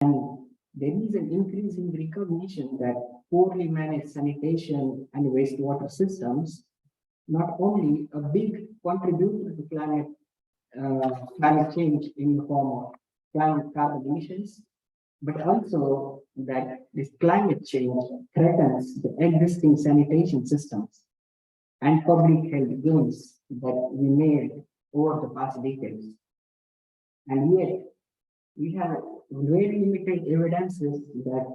And there is an increasing recognition that poorly managed sanitation and wastewater systems not only a big contributor to climate change in the form of carbon emissions, but also that this climate change threatens the existing sanitation systems and public health gains that we made over the past decades. And yet, we have very limited evidences that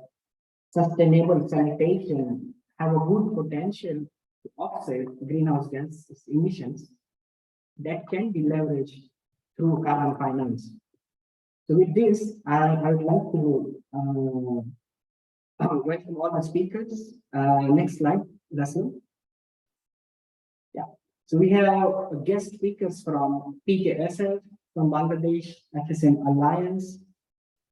sustainable sanitation have a good potential to offset greenhouse gas emissions that can be leveraged through carbon finance. So with this, I would like to welcome all the speakers. Next slide, Russell. Yeah. So we have guest speakers from PKSL, from Bangladesh, FSM Alliance,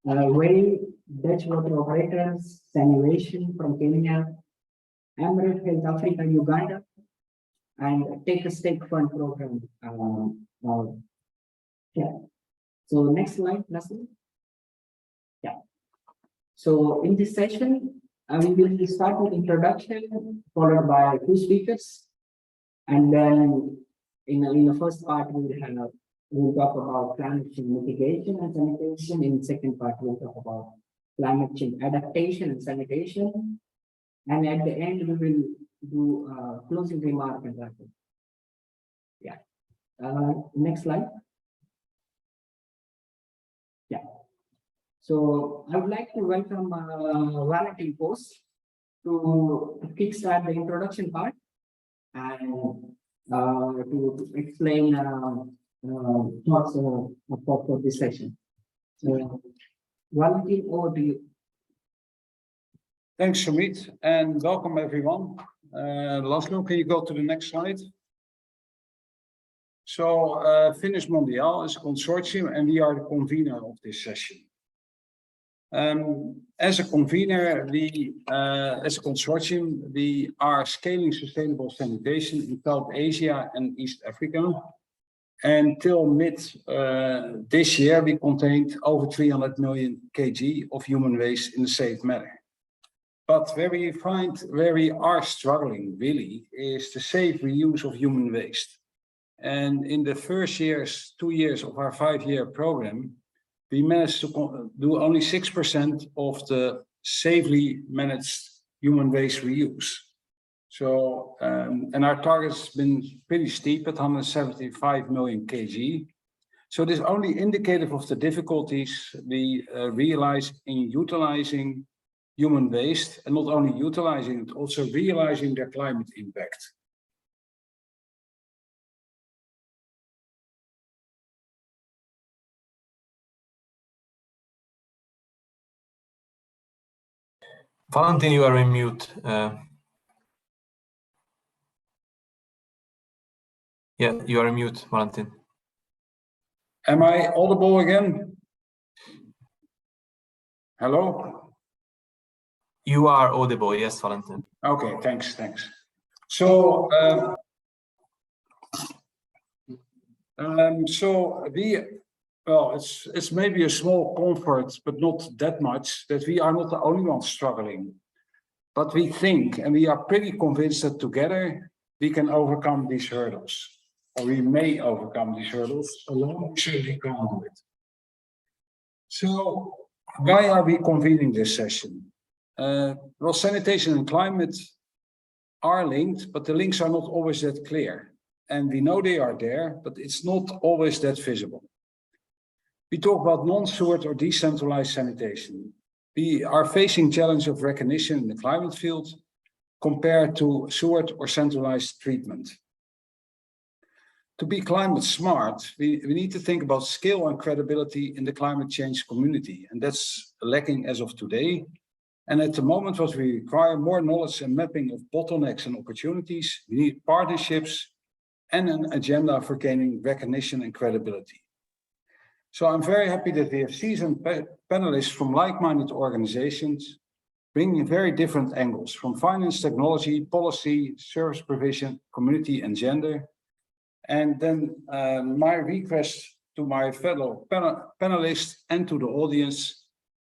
very Dutch Water Operators, Sanivation from Kenya, Emirate Health Africa, Uganda, and Take a Stake Fund program. Yeah. So next slide, Russell. Yeah. So in this session, we will start with introduction, followed by two speakers, and then in the first part we'll talk about climate change mitigation and sanitation. In the second part, we'll talk about climate change adaptation and sanitation. And at the end, we will do closing remark and wrap up. Yeah. Next slide. Yeah. So I would like to welcome Valentin Post to kickstart the introduction part and to explain thoughts for this session. So, Valentin, over to you. Thanks, Sumit, and welcome everyone. Laszlo, can you go to the next slide? So, Finnish Mondial is a consortium, and we are the convener of this session. As a convener, as a consortium, we are scaling sustainable sanitation in South Asia and East Africa. Until mid this year, we contained over 300 million kg of human waste in a safe manner. But where we are struggling really is the safe reuse of human waste. And in the first 2 years of our 5-year program, we managed to do only 6% of the safely managed human waste reuse. So, and our target has been pretty steep at 175 million kg. So this is only indicative of the difficulties we realize in utilizing human waste, and not only utilizing it, also realizing their climate impact. Valentin, you are on mute. Yeah, you are on mute, Valentin. Am I audible again? Hello? You are audible, yes, Valentin. Okay, thanks. So, well, it's maybe a small comfort, but not that much, that we are not the only ones struggling. But we think, and we are pretty convinced that together we can overcome these hurdles. Or we may overcome these hurdles alone. We certainly can't do it. So, why are we convening this session? Well, sanitation and climate are linked, but the links are not always that clear. And we know they are there, but it's not always that visible. We talk about non-sewered or decentralized sanitation. We are facing challenge of recognition in the climate field compared to sewered or centralized treatment. To be climate smart, we need to think about scale and credibility in the climate change community, and that's lacking as of today. And at the moment, what we require more knowledge and mapping of bottlenecks and opportunities. We need partnerships and an agenda for gaining recognition and credibility. So I'm very happy that we have seasoned panelists from like-minded organizations, bringing very different angles from finance, technology, policy, service provision, community, and gender. And then my request to my fellow panelists and to the audience,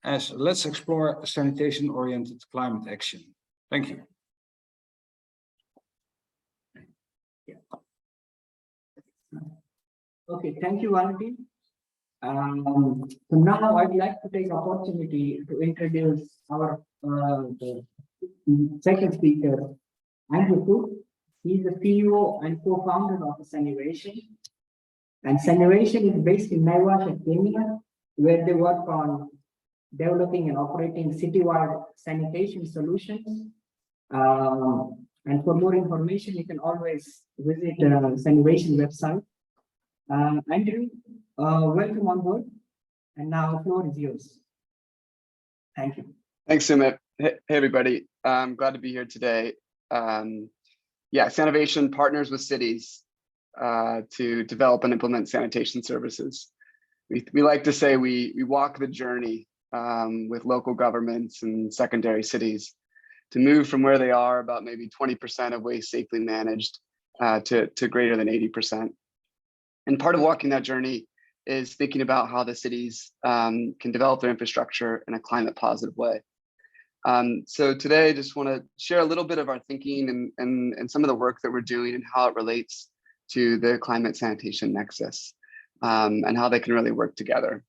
as let's explore sanitation-oriented climate action. Thank you. Okay, thank you, Valentin. So now I'd like to take opportunity to introduce our the second speaker, Andrew Cook. He's the CEO and co-founder of Sanivation. And Sanivation is based in Naivasha, Kenya, where they work on developing and operating citywide sanitation solutions. And for more information, you can always visit Sanivation website. Andrew, welcome on board. And now the floor is yours. Thank you. Thanks, Sumit. Hey, everybody. I'm glad to be here today. Yeah, Sanivation partners with cities to develop and implement sanitation services. We like to say we walk the journey with local governments and secondary cities to move from where they are, about maybe 20% of waste safely managed, to greater than 80%. And part of walking that journey is thinking about how the cities can develop their infrastructure in a climate positive way. So today, I just want to share a little bit of our thinking and some of the work that we're doing and how it relates to the climate sanitation nexus and how they can really work together.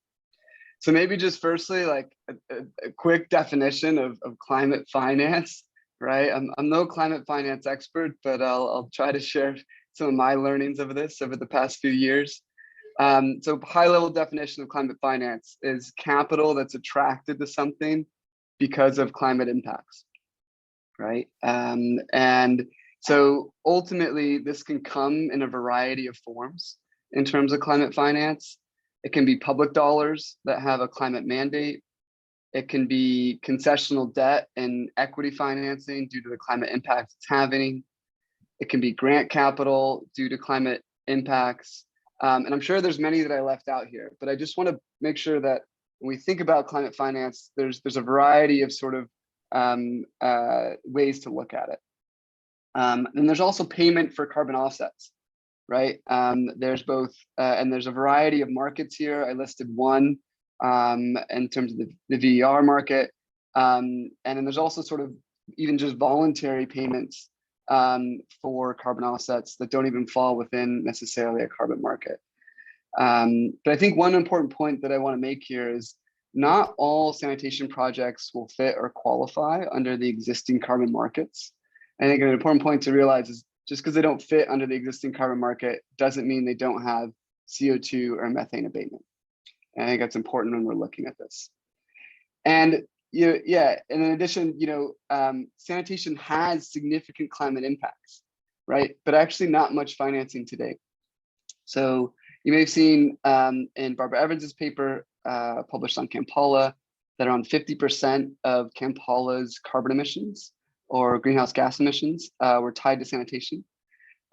So maybe just firstly, like a quick definition of climate finance, right? I'm no climate finance expert, but I'll try to share some of my learnings of this over the past few years. So high level definition of climate finance is capital that's attracted to something because of climate impacts, right? And so ultimately this can come in a variety of forms in terms of climate finance. It can be public dollars that have a climate mandate. It can be concessional debt and equity financing due to the climate impact it's having. It can be grant capital due to climate impacts. And I'm sure there's many that I left out here, but I just want to make sure that when we think about climate finance, there's a variety of sort of ways to look at it. And there's also payment for carbon offsets, right? There's both, and there's a variety of markets here. I listed one in terms of the VER market. And then there's also sort of even just voluntary payments for carbon offsets that don't even fall within necessarily a carbon market. But I think one important point that I want to make here is not all sanitation projects will fit or qualify under the existing carbon markets. I think an important point to realize is just because they don't fit under the existing carbon market doesn't mean they don't have CO2 or methane abatement. And I think that's important when we're looking at this. And yeah, and in addition, sanitation has significant climate impacts, right? But actually not much financing today. So you may have seen in Barbara Evans's paper published on Kampala that around 50% of Kampala's carbon emissions or greenhouse gas emissions were tied to sanitation.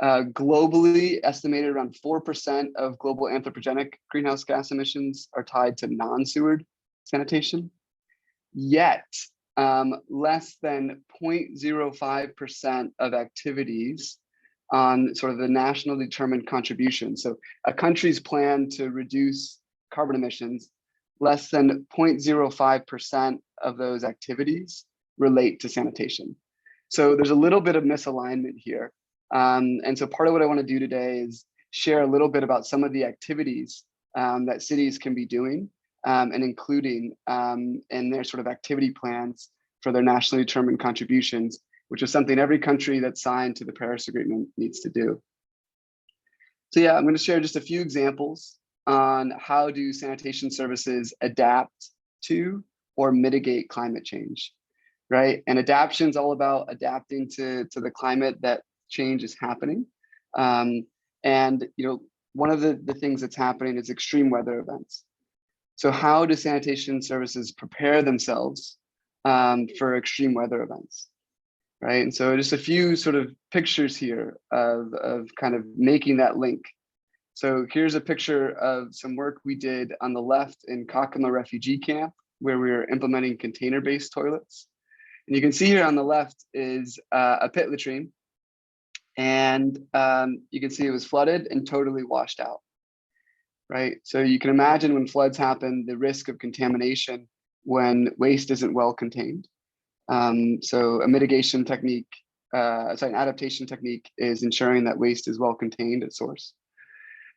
Globally, estimated around 4% of global anthropogenic greenhouse gas emissions are tied to non-sewered sanitation. Yet, less than 0.05% of activities on sort of the nationally determined contribution. So a country's plan to reduce carbon emissions, less than 0.05% of those activities relate to sanitation. So there's a little bit of misalignment here. And so part of what I want to do today is share a little bit about some of the activities that cities can be doing and including in their sort of activity plans for their nationally determined contributions, which is something every country that's signed to the Paris Agreement needs to do. So yeah, I'm going to share just a few examples on how do sanitation services adapt to or mitigate climate change, right? And adaptation is all about adapting to the climate that change is happening. And one of the things that's happening is extreme weather events. So how do sanitation services prepare themselves for extreme weather events, right? And so just a few sort of pictures here of kind of making that link. So here's a picture of some work we did on the left in Kakuma refugee camp, where we were implementing container-based toilets. And you can see here on the left is a pit latrine. And you can see it was flooded and totally washed out, right? So you can imagine when floods happen, the risk of contamination when waste isn't well contained. So a mitigation technique, an adaptation technique is ensuring that waste is well contained at source.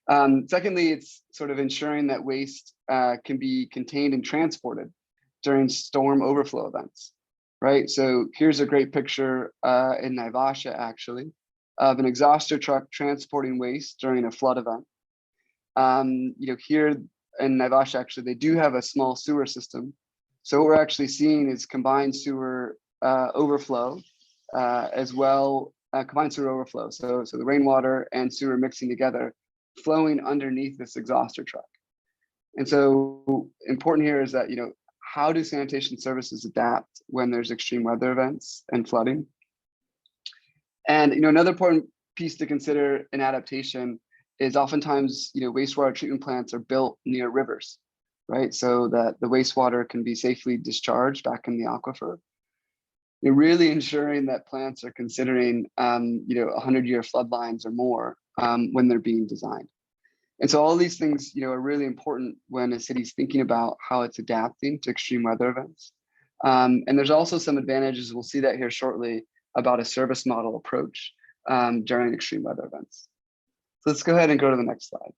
Secondly, it's sort of ensuring that waste can be contained and transported during storm overflow events, right? So here's a great picture in Naivasha, actually, of an exhauster truck transporting waste during a flood event. Here in Naivasha, actually, they do have a small sewer system. So what we're actually seeing is combined sewer overflow as well, combined sewer overflow. So the rainwater and sewer mixing together, flowing underneath this exhauster truck. And so important here is that, how do sanitation services adapt when there's extreme weather events and flooding? And, another important piece to consider in adaptation is oftentimes, wastewater treatment plants are built near rivers, right? So that the wastewater can be safely discharged back in the aquifer. You're really ensuring that plants are considering, 100-year flood lines or more when they're being designed. And so all these things, are really important when a city's thinking about how it's adapting to extreme weather events. And there's also some advantages, we'll see that here shortly, about a service model approach during extreme weather events. So let's go ahead and go to the next slide.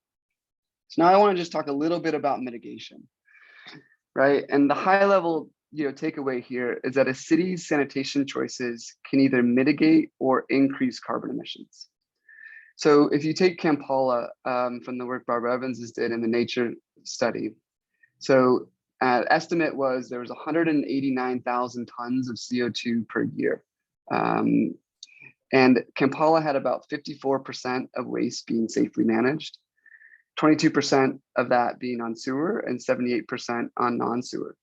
So now I want to just talk a little bit about mitigation, right? And the high level, takeaway here is that a city's sanitation choices can either mitigate or increase carbon emissions. So if you take Kampala from the work Barbara Evans did in the Nature study, so estimate was there was 189,000 tons of CO2 per year. And Kampala had about 54% of waste being safely managed, 22% of that being on sewer and 78% on non-sewer.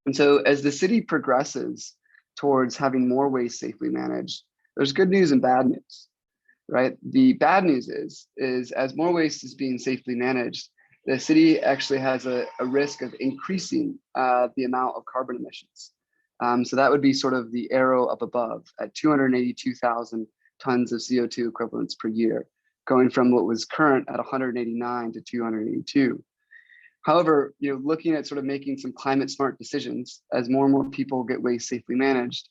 And so as the city progresses towards having more waste safely managed, there's good news and bad news, right? The bad news is as more waste is being safely managed, the city actually has a risk of increasing the amount of carbon emissions. So that would be sort of the arrow up above at 282,000 tons of CO2 equivalents per year, going from what was current at 189 to 282. However, looking at sort of making some climate smart decisions as more and more people get waste safely managed,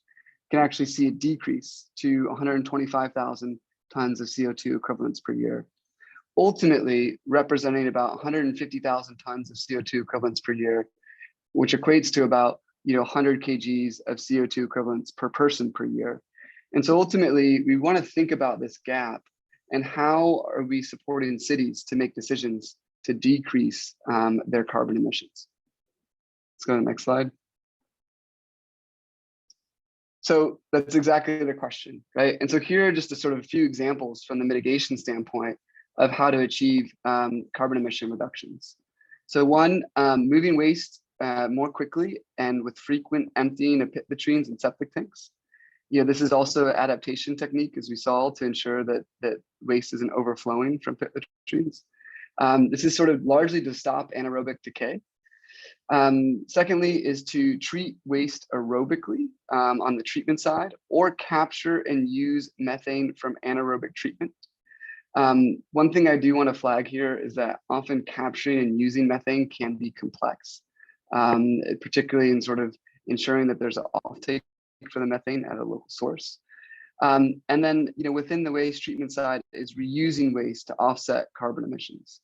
can actually see a decrease to 125,000 tons of CO2 equivalents per year, ultimately representing about 150,000 tons of CO2 equivalents per year, which equates to about 100 kgs of CO2 equivalents per person per year. And so ultimately, we want to think about this gap and how are we supporting cities to make decisions to decrease their carbon emissions. Let's go to the next slide. So that's exactly the question, right? And so here are just a sort of few examples from the mitigation standpoint of how to achieve carbon emission reductions. So one, moving waste more quickly and with frequent emptying of pit latrines and septic tanks. This is also an adaptation technique, as we saw, to ensure that waste isn't overflowing from pit latrines. This is sort of largely to stop anaerobic decay. Secondly is to treat waste aerobically on the treatment side, or capture and use methane from anaerobic treatment. One thing I do want to flag here is that often capturing and using methane can be complex, particularly in sort of ensuring that there's an offtake for the methane at a local source. And then, within the waste treatment side is reusing waste to offset carbon emissions.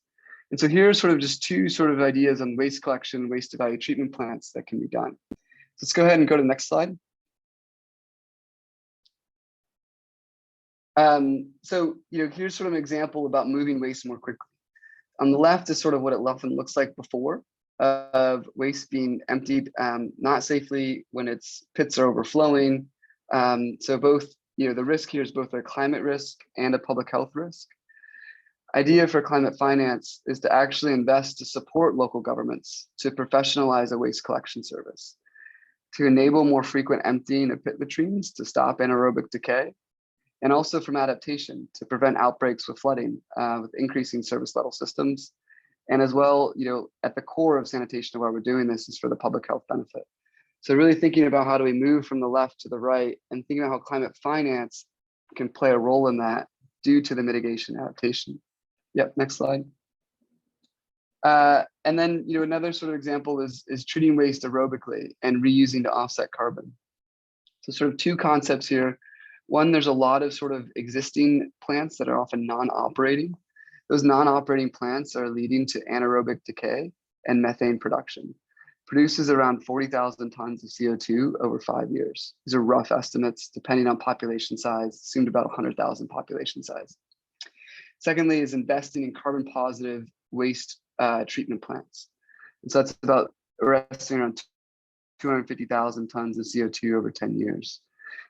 And so here's sort of just two sort of ideas on waste collection, waste to value treatment plants that can be done. So let's go ahead and go to the next slide. So, here's sort of an example about moving waste more quickly. On the left is sort of what it often looks like before of waste being emptied, not safely when its pits are overflowing. So both, the risk here is both a climate risk and a public health risk. Idea for climate finance is to actually invest to support local governments to professionalize a waste collection service, to enable more frequent emptying of pit latrines to stop anaerobic decay, and also from adaptation to prevent outbreaks with flooding, with increasing service level systems. And as well, at the core of sanitation of why we're doing this is for the public health benefit. So really thinking about how do we move from the left to the right and thinking about how climate finance can play a role in that due to the mitigation adaptation. Yep, next slide. And then, another sort of example is treating waste aerobically and reusing to offset carbon. So sort of two concepts here. One, there's a lot of sort of existing plants that are often non-operating. Those non-operating plants are leading to anaerobic decay and methane production. Produces around 40,000 tons of CO2 over 5 years. These are rough estimates depending on population size, assumed about 100,000 population size. Secondly is investing in carbon positive waste treatment plants. And so that's about, we're estimating around 250,000 tons of CO2 over 10 years.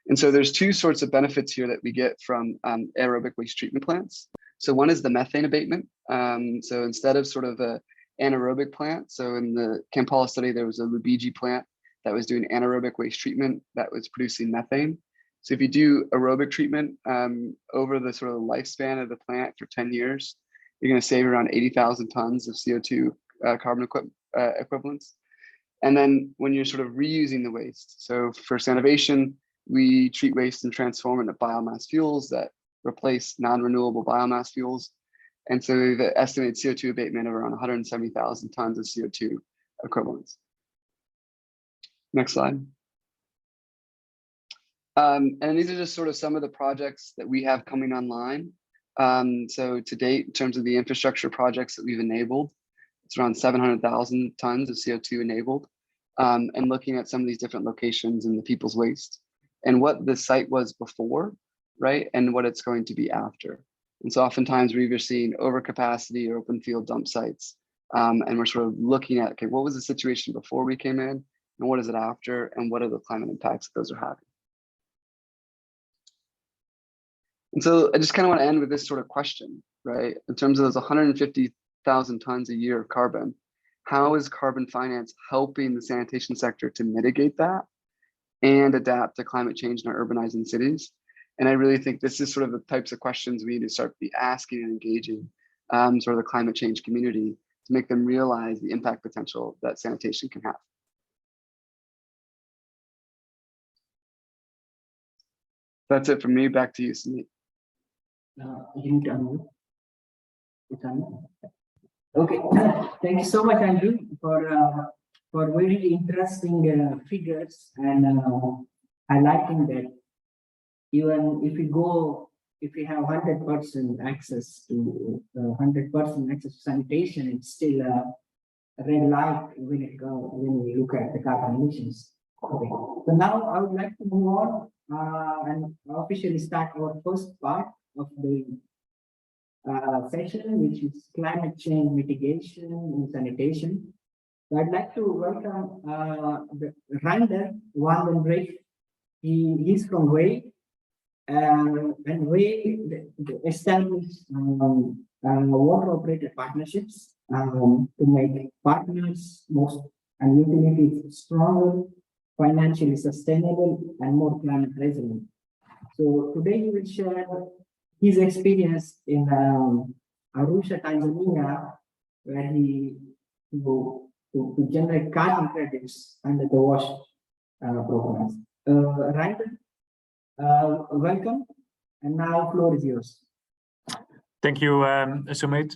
And so there's two sorts of benefits here that we get from aerobic waste treatment plants. So one is the methane abatement. So instead of sort of a anaerobic plant, so in the Kampala study, there was a Lubiji plant that was doing anaerobic waste treatment that was producing methane. So if you do aerobic treatment over the sort of lifespan of the plant for 10 years, you're going to save around 80,000 tons of CO2 carbon equivalents. And then when you're sort of reusing the waste, so for Sanitation, we treat waste and transform into biomass fuels that replace non-renewable biomass fuels. And so the estimated CO2 abatement of around 170,000 tons of CO2 equivalents. Next slide. And these are just sort of some of the projects that we have coming online. So to date, in terms of the infrastructure projects that we've enabled, it's around 700,000 tons of CO2 enabled. And looking at some of these different locations in the people's waste and what the site was before, right? And what it's going to be after. And so oftentimes we're either seeing overcapacity or open field dump sites. And we're sort of looking at, okay, what was the situation before we came in and what is it after and what are the climate impacts that those are having? And so I just kind of want to end with this sort of question, right? In terms of those 150,000 tons a year of carbon, how is carbon finance helping the sanitation sector to mitigate that and adapt to climate change in our urbanizing cities? And I really think this is sort of the types of questions we need to start be asking and engaging sort of the climate change community to make them realize the impact potential that sanitation can have. That's it from me. Back to you, Sumit. You need to unmute. It's unmute. Okay, thank you so much, Andrew, for very interesting figures and highlighting that even if we have 100% access to 100% access to sanitation, it's still a red light when we look at the carbon emissions. Okay, so now I would like to move on and officially start our first part of the session, which is climate change mitigation and sanitation. So I'd like to welcome Rander van den Breek. He's from WAY, and WAY established water operator partnerships to make partners and utilities stronger, financially sustainable, and more climate resilient. So today he will share his experience in Arusha, Tanzania, where he to generate carbon credits under the WASH programs. Rander, welcome, and now floor is yours. Thank you, Sumit.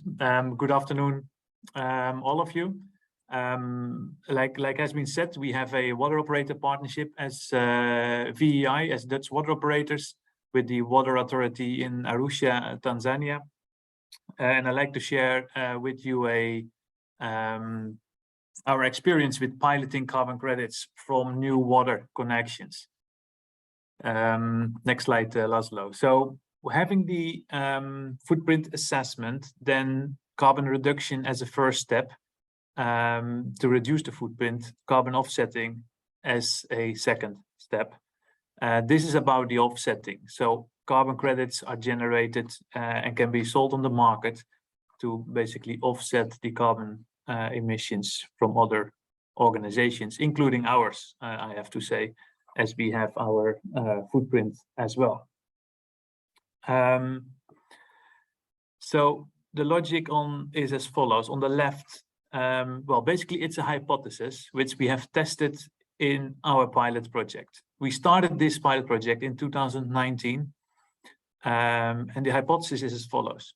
Good afternoon, all of you. Like has been said, we have a water operator partnership as VEI, as Dutch water operators, with the water authority in Arusha, Tanzania. And I'd like to share with you our experience with piloting carbon credits from new water connections. Next slide, Laszlo. So having the footprint assessment, then carbon reduction as a first step to reduce the footprint, carbon offsetting as a second step. This is about the offsetting. So carbon credits are generated and can be sold on the market to basically offset the carbon emissions from other organizations, including ours, I have to say, as we have our footprint as well. So the logic is as follows. On the left, well, basically it's a hypothesis which we have tested in our pilot project. We started this pilot project in 2019, and the hypothesis is as follows.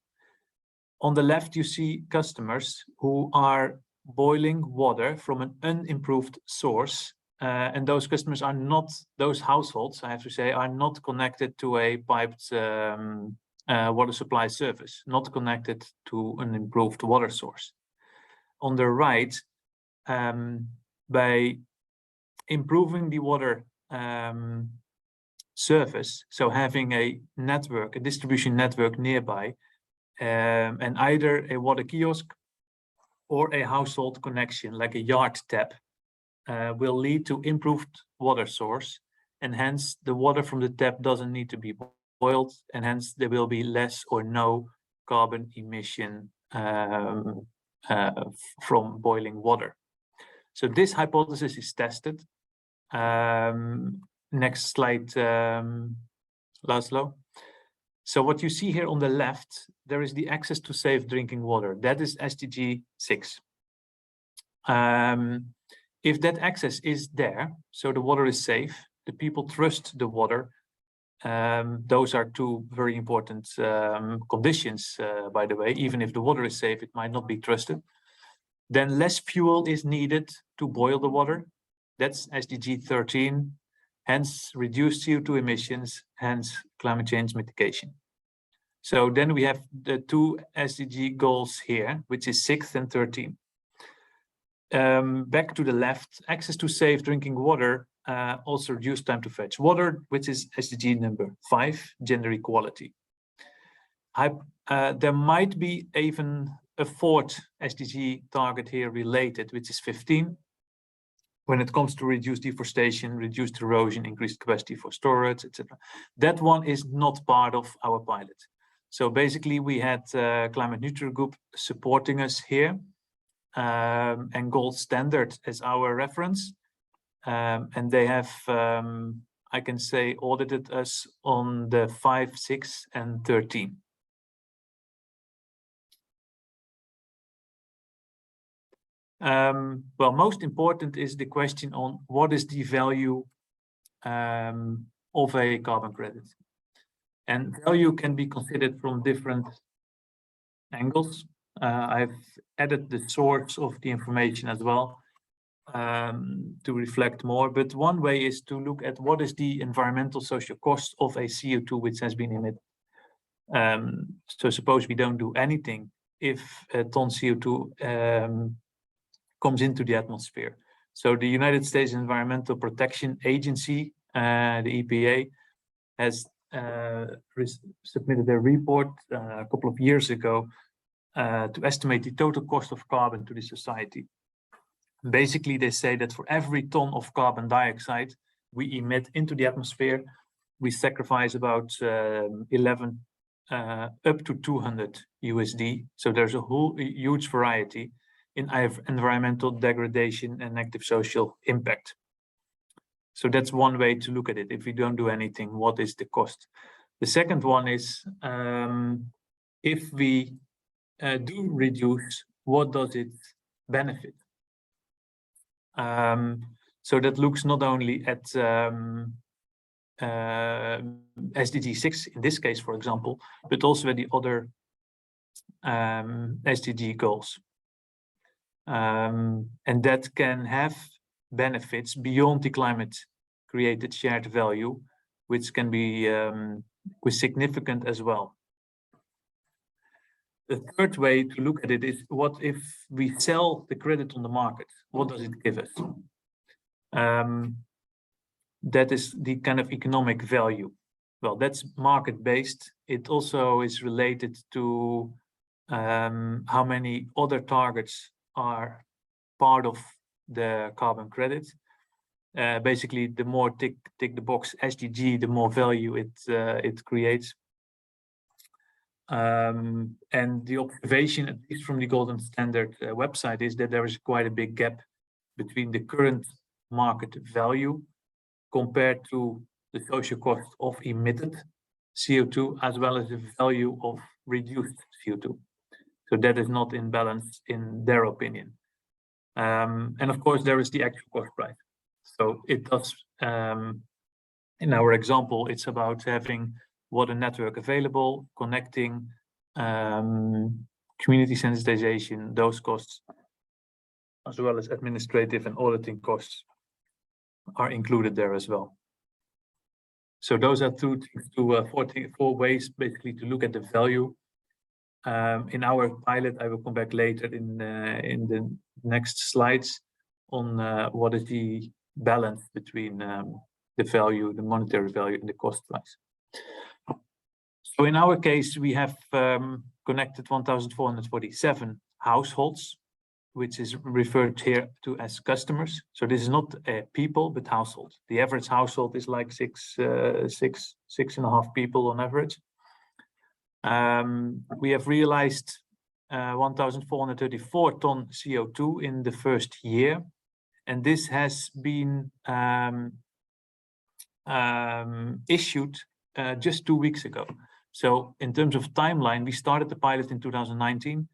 On the left, you see customers who are boiling water from an unimproved source. And those customers are not, those households, I have to say, are not connected to a piped water supply service, not connected to an improved water source. On the right, by improving the water service, so having a network, a distribution network nearby, and either a water kiosk or a household connection, like a yard tap, will lead to improved water source, and hence the water from the tap doesn't need to be boiled, and hence there will be less or no carbon emission from boiling water. So this hypothesis is tested. Next slide, Laszlo. So what you see here on the left, there is the access to safe drinking water. That is SDG 6. If that access is there, so the water is safe, the people trust the water, those are two very important conditions, by the way. Even if the water is safe, it might not be trusted. Then less fuel is needed to boil the water. That's SDG 13, hence reduced CO2 emissions, hence climate change mitigation. So then we have the two SDG goals here, which is 6 and 13. Back to the left, access to safe drinking water, also reduce time to fetch water, which is SDG number 5, gender equality. There might be even a fourth SDG target here related, which is 15. When it comes to reduce deforestation, reduced erosion, increased capacity for storage, etc. That one is not part of our pilot. So basically we had Climate Neutral Group supporting us here, and Gold Standard as our reference. And they have, I can say, audited us on the 5, 6, and 13. Well, most important is the question on what is the value of a carbon credit. And value can be considered from different angles. I've added the source of the information as well to reflect more. But one way is to look at what is the environmental social cost of a CO2 which has been emitted. So suppose we don't do anything, if a ton CO2 comes into the atmosphere. So the United States Environmental Protection Agency, the EPA, has submitted a report a couple of years ago to estimate the total cost of carbon to the society. Basically, they say that for every ton of carbon dioxide we emit into the atmosphere, we sacrifice about 11 up to 200 USD. So there's a whole huge variety in environmental degradation and negative social impact. So that's one way to look at it. If we don't do anything, what is the cost? The second one is, if we do reduce, what does it benefit? So that looks not only at SDG 6 in this case, for example, but also at the other SDG goals. And that can have benefits beyond the climate created shared value, which can be significant as well. The third way to look at it is, what if we sell the credit on the market? What does it give us? That is the kind of economic value. Well, that's market-based. It also is related to how many other targets are part of the carbon credit. Basically, the more tick the box SDG, the more value it creates. And the observation, at least from the Golden Standard website, is that there is quite a big gap between the current market value compared to the social cost of emitted CO2, as well as the value of reduced CO2. So that is not in balance in their opinion. And of course, there is the actual cost price. So it does, in our example, it's about having water network available, connecting, community sensitization, those costs, as well as administrative and auditing costs, are included there as well. So those are four ways basically to look at the value. In our pilot, I will come back later in the next slides on what is the balance between the value, the monetary value, and the cost price. So in our case, we have connected 1,447 households, which is referred here to as customers. So this is not people, but households. The average household is like six and a half people on average. We have realized 1,434 ton CO2 in the first year, and this has been issued just 2 weeks ago. So in terms of timeline, we started the pilot in 2019.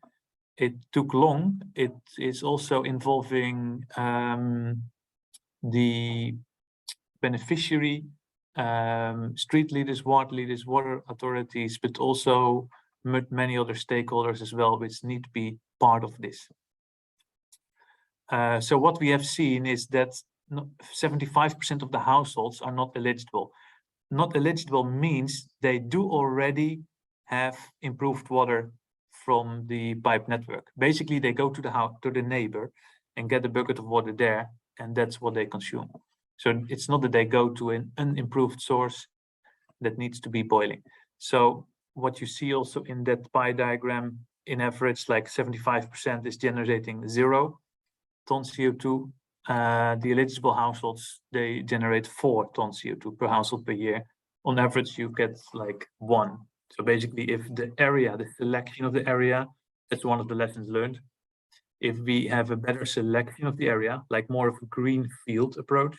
It took long. It is also involving the beneficiary, street leaders, water authorities, but also many other stakeholders as well, which need to be part of this. So what we have seen is that 75% of the households are not eligible. Not eligible means they do already have improved water from the pipe network. Basically, they go to the house, to the neighbor, and get a bucket of water there, and that's what they consume. So it's not that they go to an unimproved source that needs to be boiling. So what you see also in that pie diagram, in average, like 75% is generating 0 ton CO2. The eligible households, they generate 4 ton CO2 per household per year. On average, you get like 1. So basically, if the area, the selection of the area, that's one of the lessons learned. If we have a better selection of the area, like more of a green field approach,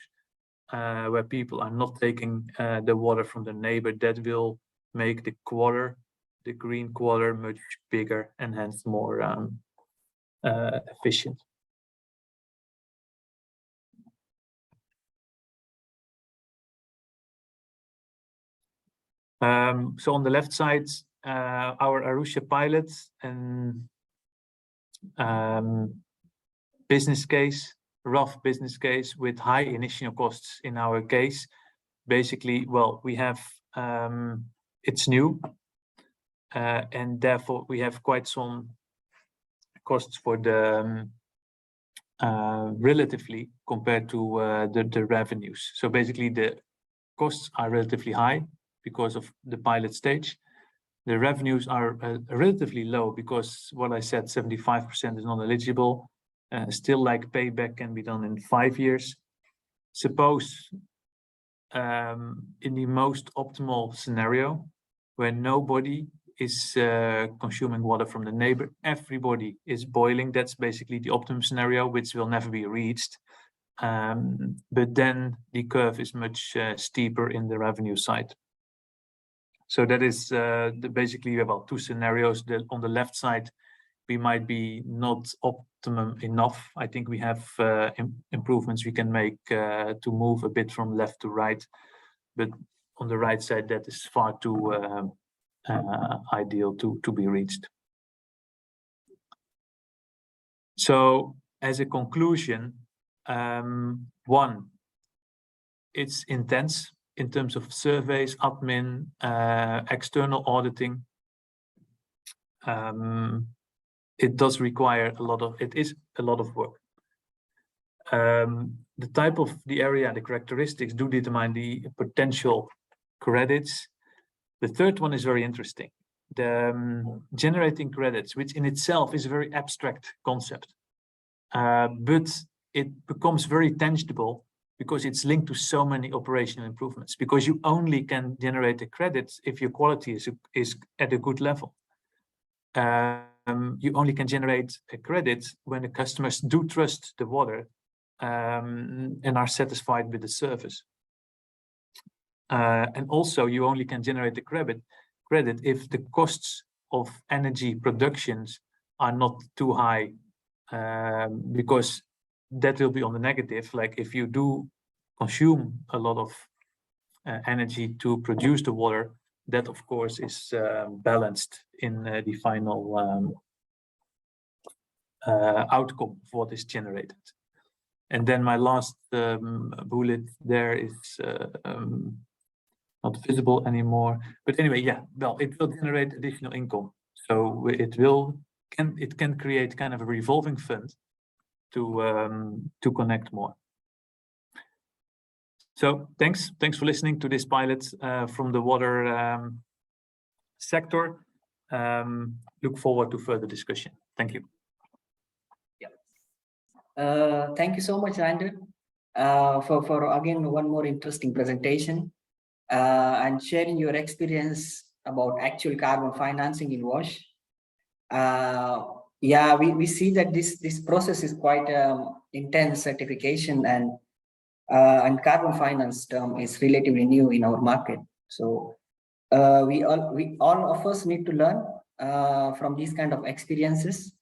where people are not taking the water from the neighbor, that will make the quarter, the green quarter, much bigger and hence more efficient. So on the left side, our Arusha pilot and business case, rough business case with high initial costs in our case. Basically, well, we have, it's new, and therefore we have quite some costs for the relatively compared to the revenues. So basically the costs are relatively high because of the pilot stage. The revenues are relatively low because what I said, 75% is not eligible. Still, like payback can be done in 5 years. Suppose in the most optimal scenario where nobody is consuming water from the neighbor, everybody is boiling. That's basically the optimum scenario, which will never be reached. But then the curve is much steeper in the revenue side. So that is basically about 2 scenarios. On the left side, we might be not optimum enough. I think we have improvements we can make to move a bit from left to right. But on the right side, that is far too ideal to be reached. So as a conclusion, 1, it's intense in terms of surveys, admin, external auditing. It does require it is a lot of work. The type of the area, the characteristics do determine the potential credits. The third one is very interesting. The generating credits, which in itself is a very abstract concept, but it becomes very tangible because it's linked to so many operational improvements, because you only can generate the credits if your quality is at a good level. You only can generate a credit when the customers do trust the water and are satisfied with the service. And also you only can generate the credit if the costs of energy productions are not too high, because that will be on the negative. Like if you do consume a lot of energy to produce the water, that of course is balanced in the final outcome of what is generated. And then my last bullet there is not visible anymore. But anyway, yeah, well, it will generate additional income. So it can create kind of a revolving fund to connect more. So thanks for listening to this pilot from the water sector. Look forward to further discussion. Thank you. Thank you so much, Rander, for again one more interesting presentation and sharing your experience about actual carbon financing in WASH. Yeah, we see that this process is quite intense certification, and carbon finance term is relatively new in our market. So we all of us need to learn from these kind of experiences,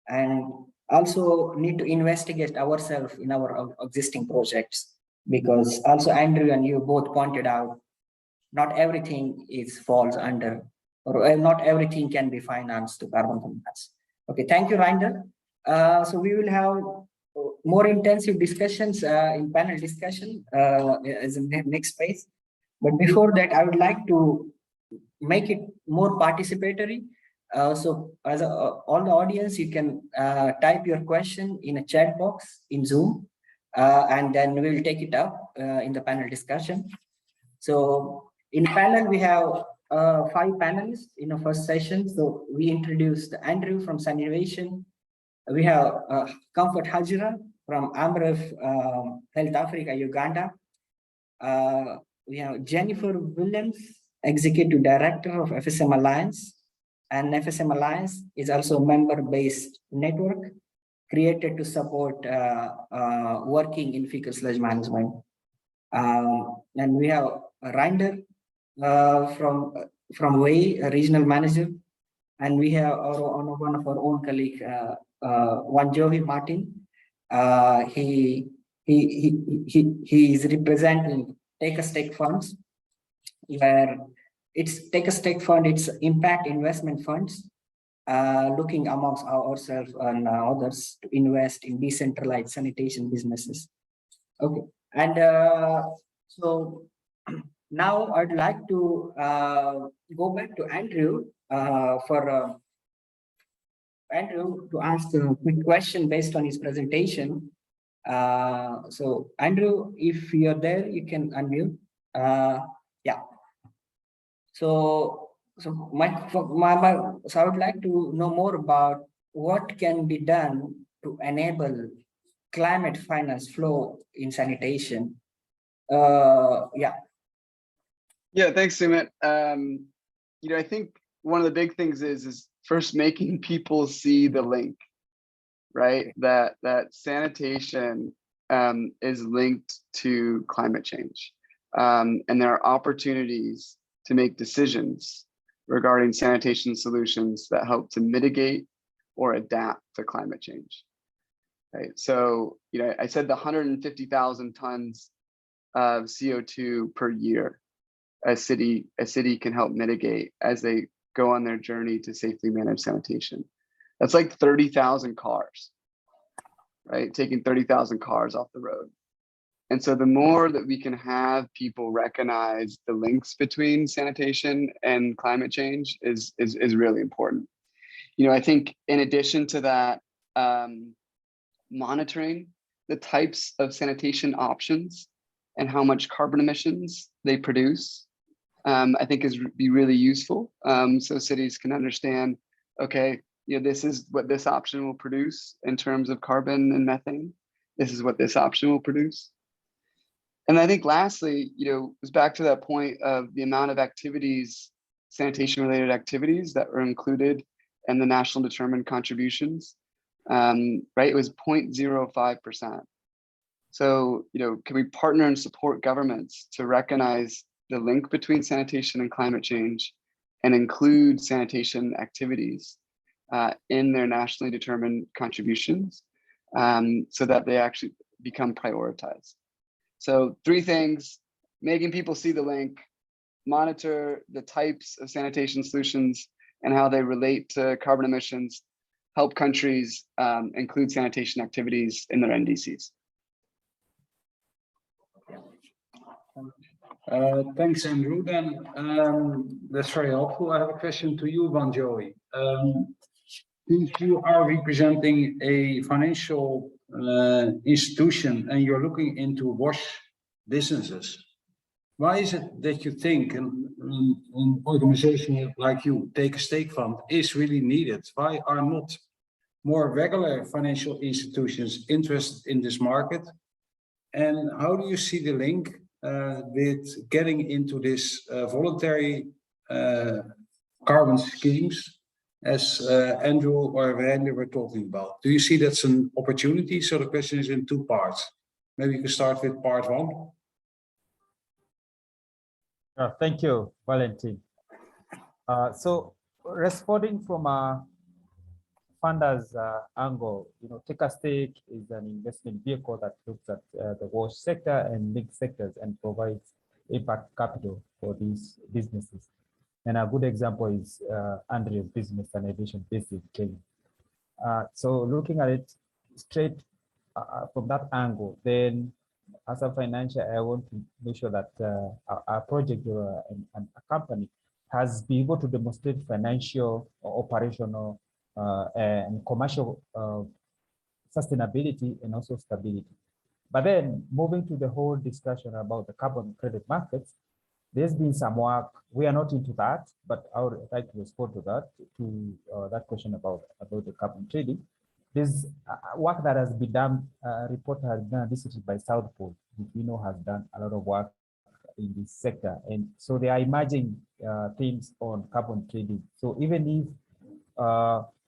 and also need to investigate ourselves in our existing projects, because also Andrew and you both pointed out not everything falls under, or not everything can be financed to carbon finance. Okay, thank you, Reinder. So we will have more intensive discussions in panel discussion as a next phase. But before that, I would like to make it more participatory. So as all the audience, you can type your question in a chat box in Zoom, and then we'll take it up in the panel discussion. So in panel, we have 5 panelists in the first session. So we introduced Andrew from Sanivation. We have Comfort Hajira from AMREF Health Africa, Uganda. We have Jennifer Williams, Executive Director of FSM Alliance. And FSM Alliance is also a member-based network created to support working in fecal sludge management. And we have Reinder from WAI, a regional manager. And we have one of our own colleague, Wanjohi Martin. He is representing Take a Stake Funds, where it's Take a Stake Fund, it's impact investment funds, looking amongst ourselves and others to invest in decentralized sanitation businesses. Okay, and so now I'd like to go back to Andrew for Andrew to ask a quick question based on his presentation. So Andrew, if you're there, you can unmute. Yeah. So I would like to know more about what can be done to enable climate finance flow in sanitation. Yeah. Yeah, thanks, Sumit. I think one of the big things is first making people see the link, right? That sanitation is linked to climate change, and there are opportunities to make decisions regarding sanitation solutions that help to mitigate or adapt to climate change, right? So, I said the 150,000 tons of CO2 per year a city can help mitigate as they go on their journey to safely manage sanitation. That's like 30,000 cars, right? Taking 30,000 cars off the road. And so the more that we can have people recognize the links between sanitation and climate change is really important. I think in addition to that, monitoring the types of sanitation options and how much carbon emissions they produce, I think be really useful. So cities can understand, okay, this is what this option will produce in terms of carbon and methane. This is what this option will produce. And I think lastly, it's back to that point of the amount of activities, sanitation related activities that were included in the national determined contributions, right? It was 0.05%. So, can we partner and support governments to recognize the link between sanitation and climate change and include sanitation activities in their nationally determined contributions so that they actually become prioritized? So 3 things: making people see the link, monitor the types of sanitation solutions and how they relate to carbon emissions, help countries include sanitation activities in their NDCs. Thanks, Andrew. Then that's very helpful. I have a question to you, Joey. Since you are representing a financial institution and you're looking into wash businesses, why is it that you think an organization like you, Take a Stake Fund, is really needed? Why are not more regular financial institutions interested in this market? And how do you see the link with getting into this voluntary carbon schemes, as Andrew or Randy were talking about? Do you see that's an opportunity? So the question is in two parts. Maybe you can start with part one. Thank you, Valentin. So responding from a funder's angle, Take a Stake is an investment vehicle that looks at the wash sector and linked sectors and provides impact capital for these businesses. And a good example is Andrew's business, Adaptation, based in Kenya. So looking at it straight from that angle, then as a financier, I want to make sure that our project or a company has been able to demonstrate financial or operational and commercial sustainability and also stability. But then moving to the whole discussion about the carbon credit markets, there's been some work. We are not into that, but I would like to respond to that question about the carbon trading. There's work that has been done, a report has been done recently by South Pole, which we know has done a lot of work in this sector. And so they are emerging themes on carbon trading. So even if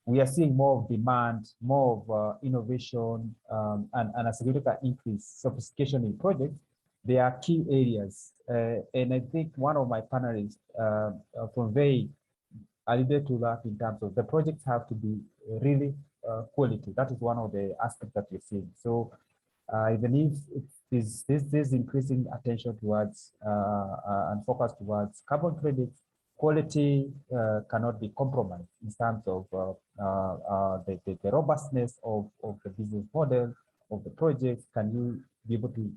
we are seeing more of demand, more of innovation, and a significant increase, sophistication in projects, there are key areas. And I think one of my panelists from VEI alluded to that in terms of the projects have to be really quality. That is one of the aspects that we're seeing. So even if there's increasing attention towards and focus towards carbon credits, quality cannot be compromised in terms of the robustness of the business model of the projects. Can you be able to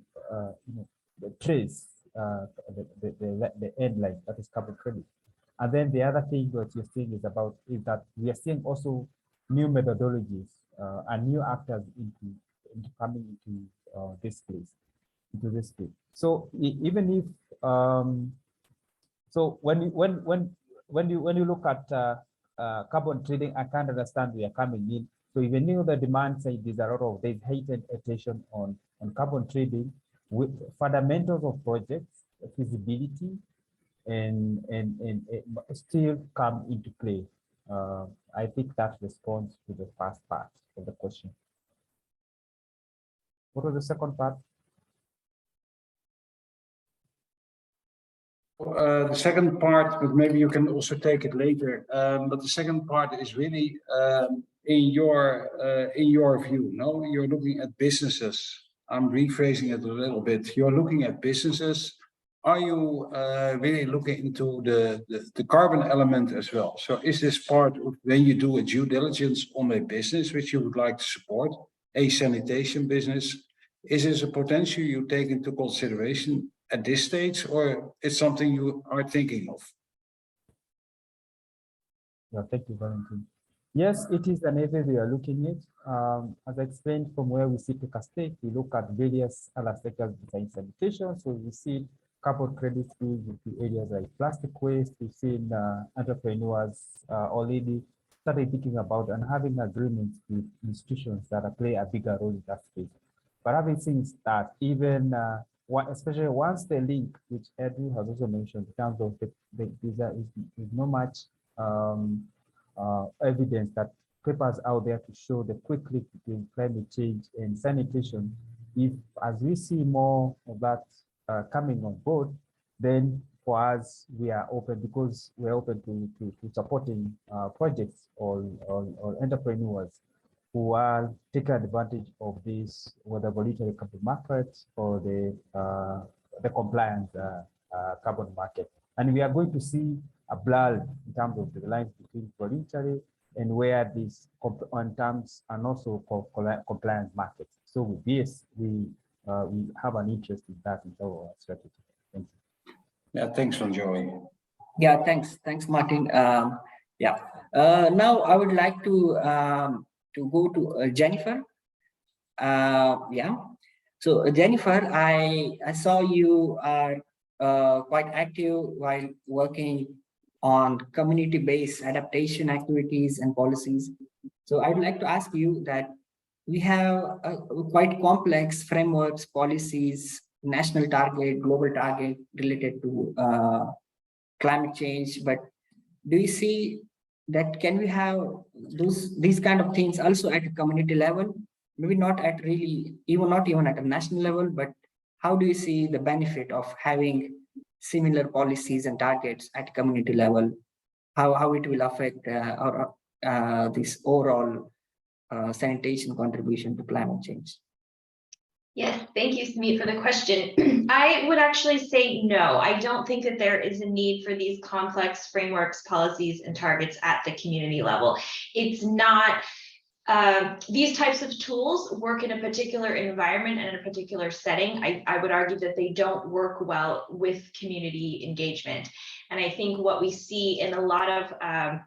trace the end line, that is carbon credit? And then the other thing that you're seeing is that we are seeing also new methodologies and new actors coming into this place, So even if so when you look at carbon trading, I can't understand we are coming in. So even though the demand side, there's heightened attention on carbon trading, with fundamentals of projects, feasibility, and still come into play. I think that responds to the first part of the question. What was the second part? The second part, but maybe you can also take it later. But the second part is really in your view. No, you're looking at businesses. I'm rephrasing it a little bit. You're looking at businesses. Are you really looking into the carbon element as well? So is this part of when you do a due diligence on a business which you would like to support, a sanitation business? Is this a potential you take into consideration at this stage, or it's something you are thinking of? Yeah, thank you, Valentin. Yes, it is an area we are looking at. As I explained, from where we see Take a Stake, we look at various other sectors besides sanitation. So we see carbon credits into areas like plastic waste. We've seen entrepreneurs already started thinking about and having agreements with institutions that play a bigger role in that space. But having seen that, even especially once the link, which Andrew has also mentioned, in terms of there's not much evidence that papers out there to show the quick link between climate change and sanitation. If, as we see more of that coming on board, then for us, we are open, because we're open to supporting projects or entrepreneurs who are taking advantage of this, whether voluntary carbon market or the compliant carbon market. And we are going to see a blur in terms of the lines between voluntary and where these on terms and also compliance markets. So with this, we have an interest in that in our strategy. Thank you. Yeah, thanks, Joey. Yeah, thanks, Martin. Now I would like to go to Jennifer. So Jennifer, I saw you are quite active while working on community-based adaptation activities and policies. So I'd like to ask you that we have quite complex frameworks, policies, national target, global target related to climate change, but do you see that can we have these kind of things also at a community level? Maybe not at not even at a national level, but how do you see the benefit of having similar policies and targets at community level? How it will affect this overall sanitation contribution to climate change? Yes, thank you, Smit, for the question. I would actually say no. I don't think that there is a need for these complex frameworks, policies, and targets at the community level. It's not, these types of tools work in a particular environment and in a particular setting. I would argue that they don't work well with community engagement. And I think what we see in a lot of,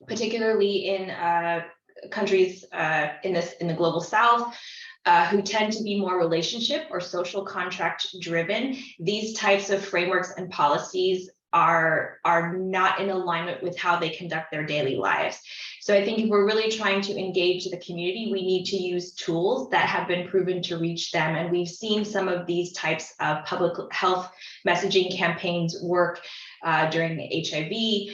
particularly in countries in the global South, who tend to be more relationship or social contract driven, these types of frameworks and policies are not in alignment with how they conduct their daily lives. So I think if we're really trying to engage the community, we need to use tools that have been proven to reach them. And we've seen some of these types of public health messaging campaigns work during the HIV.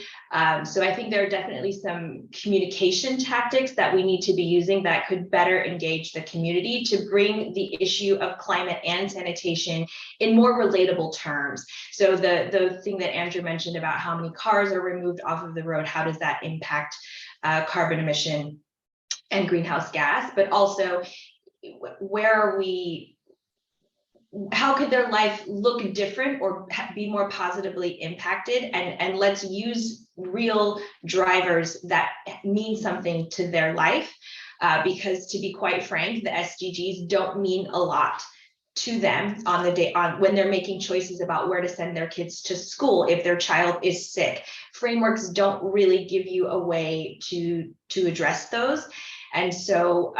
So I think there are definitely some communication tactics that we need to be using that could better engage the community to bring the issue of climate and sanitation in more relatable terms. So the thing that Andrew mentioned about how many cars are removed off of the road, how does that impact carbon emission and greenhouse gas, but also where are we, how could their life look different or be more positively impacted, and let's use real drivers that mean something to their life, because to be quite frank, the SDGs don't mean a lot to them on the day when they're making choices about where to send their kids to school if their child is sick. Frameworks don't really give you a way to address those. And so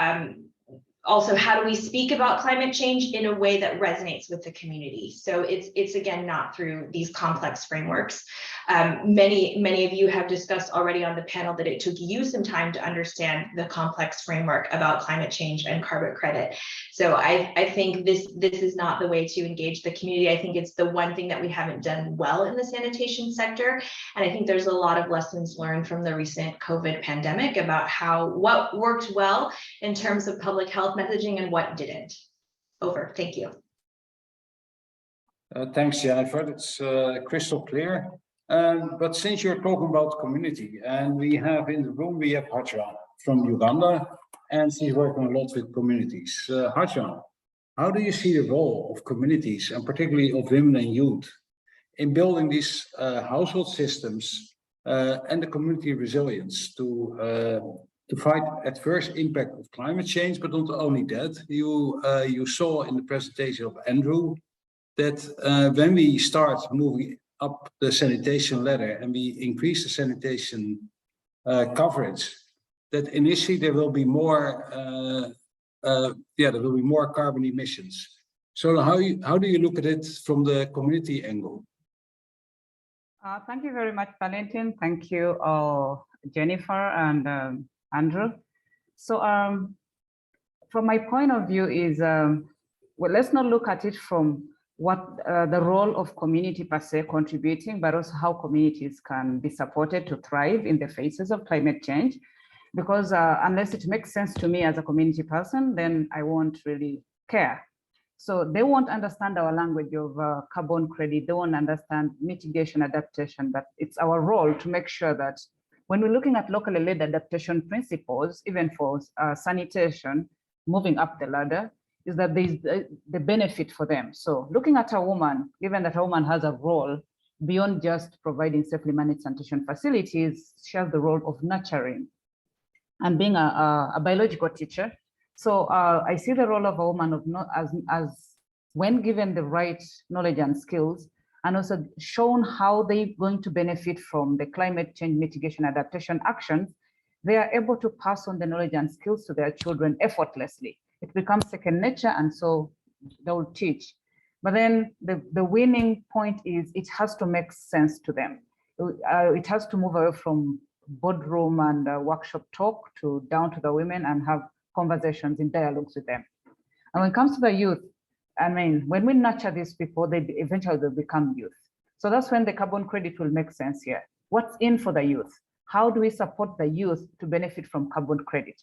also, how do we speak about climate change in a way that resonates with the community? So it's again, not through these complex frameworks. Many of you have discussed already on the panel that it took you some time to understand the complex framework about climate change and carbon credit. So I think this is not the way to engage the community. I think it's the one thing that we haven't done well in the sanitation sector. And I think there's a lot of lessons learned from the recent COVID pandemic about what worked well in terms of public health messaging and what didn't. Over. Thank you. Thanks, Jennifer. It's crystal clear. But since you're talking about community, and we have in the room, we have Haja from Uganda, and she's working a lot with communities. Haja, how do you see the role of communities, and particularly of women and youth, in building these household systems and the community resilience to fight adverse impact of climate change? But not only that, you saw in the presentation of Andrew that when we start moving up the sanitation ladder and we increase the sanitation coverage, that initially there will be more carbon emissions. So how do you look at it from the community angle? Thank you very much, Valentin. Thank you, Jennifer and Andrew. So from my point of view is, well, let's not look at it from what the role of community per se contributing, but also how communities can be supported to thrive in the faces of climate change. Because unless it makes sense to me as a community person, then I won't really care. So they won't understand our language of carbon credit. They won't understand mitigation, adaptation, but it's our role to make sure that when we're looking at locally led adaptation principles, even for sanitation, moving up the ladder, is that there's the benefit for them. So looking at a woman, given that a woman has a role beyond just providing safely managed sanitation facilities, she has the role of nurturing and being a biological teacher. So I see the role of a woman as when given the right knowledge and skills, and also shown how they're going to benefit from the climate change mitigation adaptation actions, they are able to pass on the knowledge and skills to their children effortlessly. It becomes second nature, and so they will teach. But then the winning point is it has to make sense to them. It has to move away from boardroom and workshop talk to down to the women and have conversations in dialogues with them. And when it comes to the youth, I mean, when we nurture these people, they eventually will become youth. So that's when the carbon credit will make sense here. What's in for the youth? How do we support the youth to benefit from carbon credit?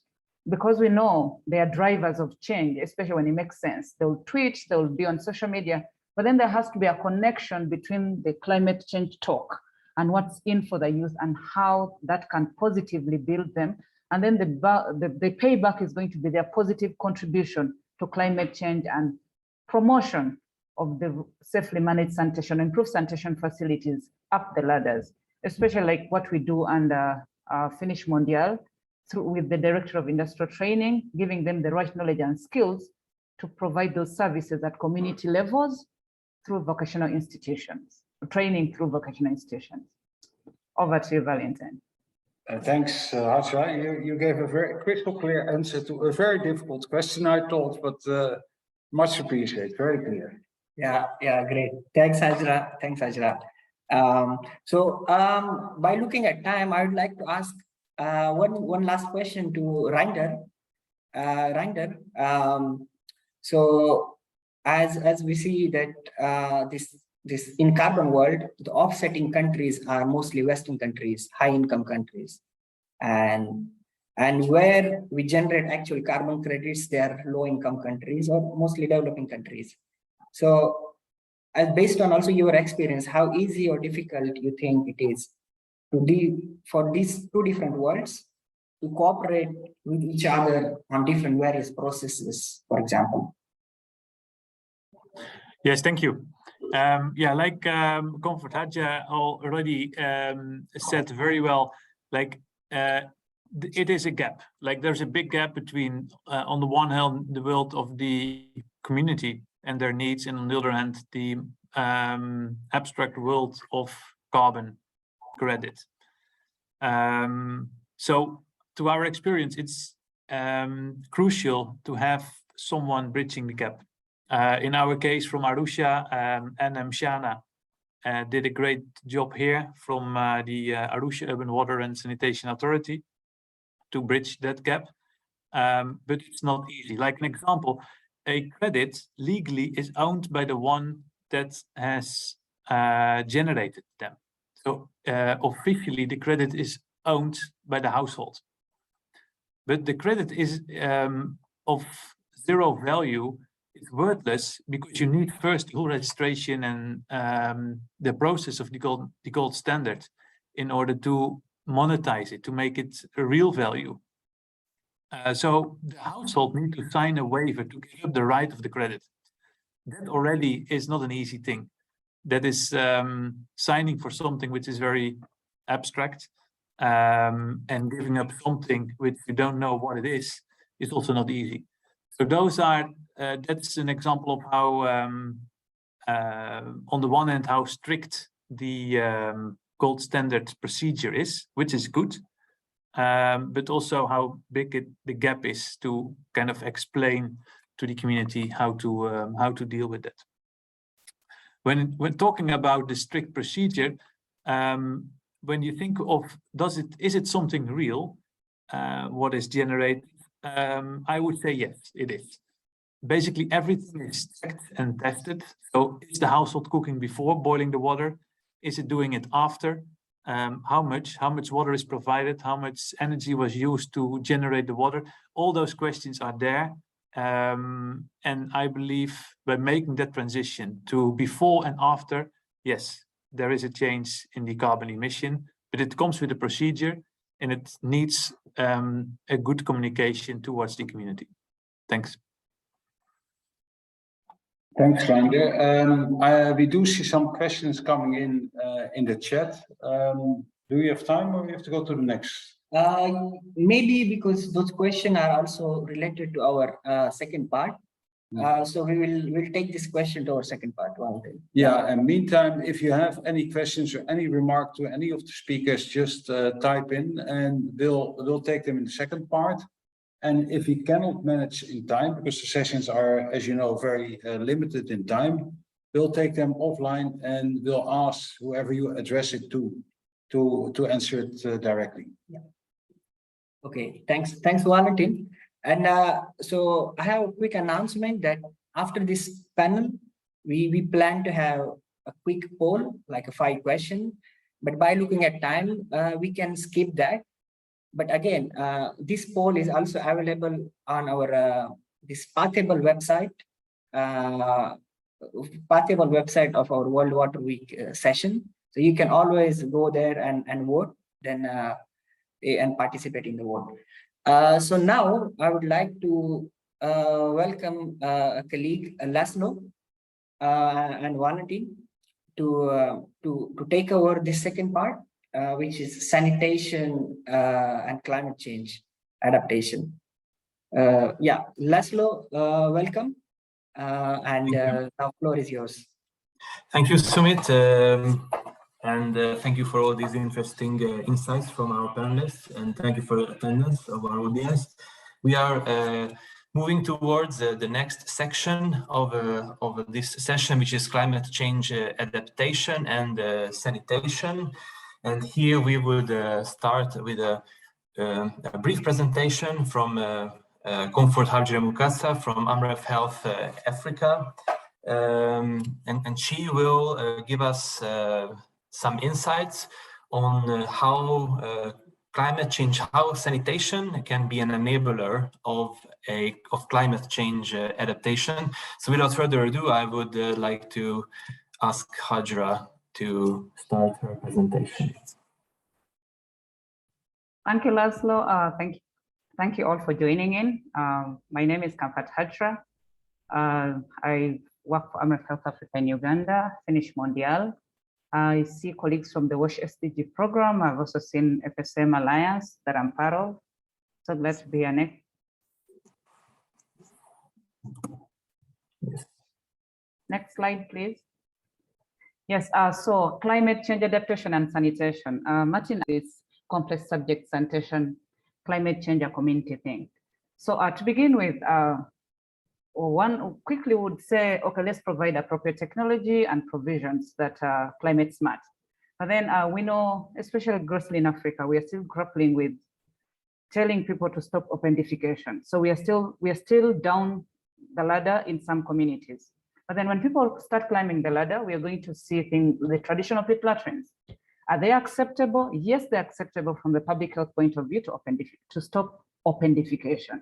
Because we know they are drivers of change, especially when it makes sense. They'll tweet, they'll be on social media, but then there has to be a connection between the climate change talk and what's in for the youth and how that can positively build them. And then the payback is going to be their positive contribution to climate change and promotion of the safely managed sanitation, improved sanitation facilities up the ladders, especially like what we do under Finnish Mondial with the Director of Industrial Training, giving them the right knowledge and skills to provide those services at community levels through vocational institutions, training through vocational institutions. Over to you, Valentin. Thanks, Hajra. You gave a very crystal clear answer to a very difficult question, I thought, but much appreciated, very clear. Yeah, great. Thanks, Hajra. Thanks, Hajra. By looking at time, I would like to ask one last question to Reinder. So as we see that this in carbon world, the offsetting countries are mostly Western countries, high-income countries, and where we generate actual carbon credits, they are low-income countries or mostly developing countries. So, as based on also your experience, how easy or difficult you think it is to deal for these two different worlds to cooperate with each other on different various processes, for example? Yes, thank you. Like Comfort Hadja already said very well, like it is a gap. Like there's a big gap between, on the one hand, the world of the community and their needs, and on the other hand, the abstract world of carbon credit. So to our experience, it's crucial to have someone bridging the gap. In our case from Arusha, and Mshana did a great job here from the Arusha Urban Water and Sanitation Authority to bridge that gap. But it's not easy. Like an example, a credit legally is owned by the one that has generated them. So officially the credit is owned by the household. But the credit is of zero value. It's worthless because you need first whole registration and the process of the gold standard in order to monetize it, to make it a real value. So the household need to sign a waiver to give up the right of the credit. That already is not an easy thing. That is signing for something which is very abstract, and giving up something which you don't know what it is also not easy. So those are, that's an example of how, on the one hand, how strict the gold standard procedure is, which is good, but also how big the gap is to kind of explain to the community how to deal with that. When talking about the strict procedure, when you think of is it something real, what is generated? I would say yes, it is. Basically, everything is checked and tested. So is the household cooking before boiling the water? Is it doing it after? How much water is provided? How much energy was used to generate the water? All those questions are there. And I believe by making that transition to before and after, yes, there is a change in the carbon emission, but it comes with a procedure and it needs a good communication towards the community. Thanks. Thanks, Reinder. We do see some questions coming in the chat. Do we have time or we have to go to the next Maybe because those questions are also related to our second part. So we'll take this question to our second part. Yeah, and meantime, if you have any questions or any remark to any of the speakers, just type in and we'll take them in the second part. And if we cannot manage in time, because the sessions are, as you know, very limited in time, we'll take them offline and we'll ask whoever you address it to answer it directly. Yeah. Okay, thanks, Valentin. And so I have a quick announcement that after this panel, we plan to have a quick poll, like a 5 question, but by looking at time, we can skip that. But again, this poll is also available on our this Pathable website, of our World Water Week session. So you can always go there and vote, then and participate in the vote. So now I would like to welcome a colleague, Laszlo and Valentin, to take over this second part, which is sanitation and climate change adaptation. Yeah, Laszlo, welcome, and now floor is yours. Thank you, Sumit, and thank you for all these interesting insights from our panelists, and thank you for the attendance of our audience. We are moving towards the next section of this session, which is climate change adaptation and sanitation. And here we would start with a brief presentation from Comfort Hajra Mukasa from Amref Health Africa. And she will give us some insights on how climate change, how sanitation can be an enabler of climate change adaptation. So without further ado, I would like to ask Hajra to start her presentation. Thank you, Laszlo. Thank you all for joining in. My name is Comfort Hajra. I work for Amref Health Africa in Uganda, finished Mondial. I see colleagues from the WASH SDG program. I've also seen FSM Alliance that I'm part of. So let's be a next. Next slide, please. Yes, so climate change adaptation and sanitation. Martin, this complex subject, sanitation, climate change, a community thing. So to begin with, one quickly would say, okay, let's provide appropriate technology and provisions that are climate smart. But then we know, especially grossly in Africa, we are still grappling with telling people to stop opendification. So we are still down the ladder in some communities. But then when people start climbing the ladder, we are going to see the traditional pit latrines. Are they acceptable? Yes, they're acceptable from the public health point of view to stop opendification.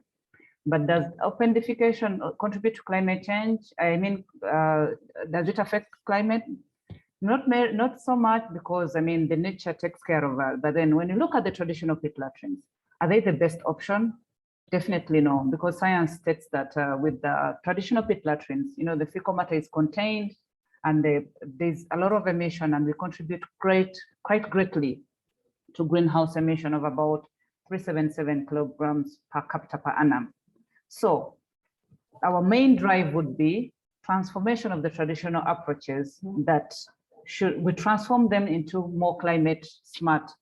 But does opendification contribute to climate change? I mean, does it affect climate? Not so much, because I mean, the nature takes care of that. But then when you look at the traditional pit latrines, are they the best option? Definitely no, because science states that with the traditional pit latrines, you know, the fecal matter is contained and there's a lot of emission, and we contribute quite greatly to greenhouse emission of about 377 kilograms per capita per annum. So our main drive would be transformation of the traditional approaches that we transform them into more climate smart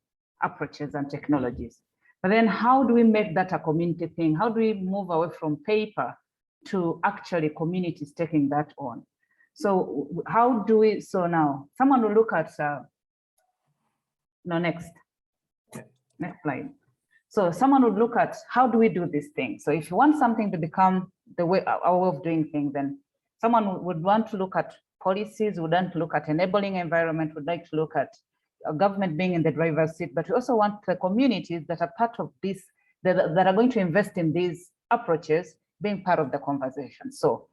approaches and technologies. But then how do we make that a community thing? How do we move away from paper to actually communities taking that on? So how do we, so now someone will look at, next slide. So someone would look at how do we do this thing? So if you want something to become the way, our way of doing things, then someone would want to look at policies, would want to look at enabling environment, would like to look at government being in the driver's seat, but we also want the communities that are part of this, that are going to invest in these approaches, being part of the conversation. So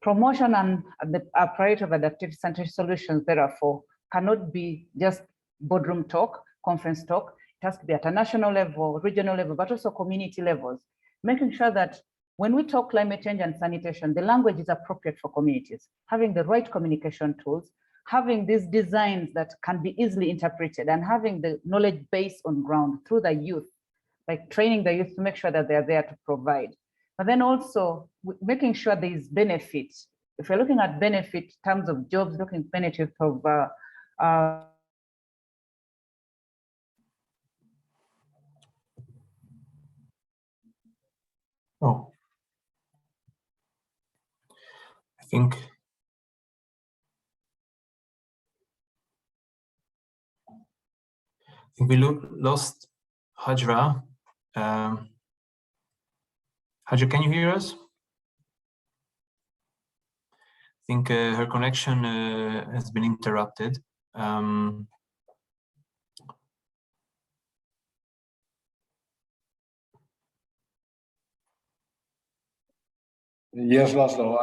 promotion and the priority of adaptive sanitation solutions, therefore, cannot be just boardroom talk, conference talk. It has to be at a national level, regional level, but also community levels, making sure that when we talk climate change and sanitation, the language is appropriate for communities, having the right communication tools, having these designs that can be easily interpreted, and having the knowledge base on ground through the youth like training the youth to make sure that they're there to provide. But then also making sure there is benefit. If you're looking at benefit in terms of jobs, looking at benefit of Oh, I think we lost Hajra. Hajra, can you hear us? I think her connection has been interrupted. Yes, Laszlo,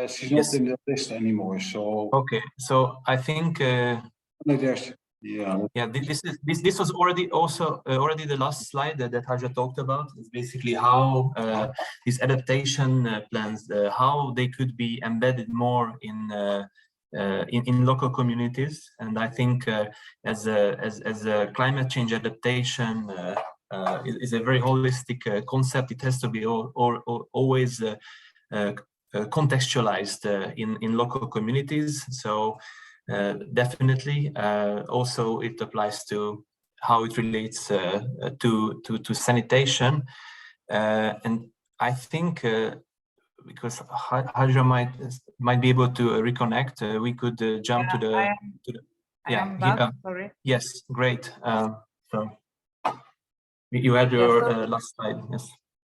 she's not Yes. in the list anymore, so. Okay, so I think No, there's, yeah. yeah, this was already the last slide that Hajra talked about. Is basically how these adaptation plans, how they could be embedded more in local communities. And I think as a climate change adaptation is a very holistic concept. It has to be always contextualized in local communities. So definitely also it applies to how it relates to sanitation. And I think because Hajra might be able to reconnect, we could jump to the I am back, sorry. Yes, great. So you had your last slide. Yes.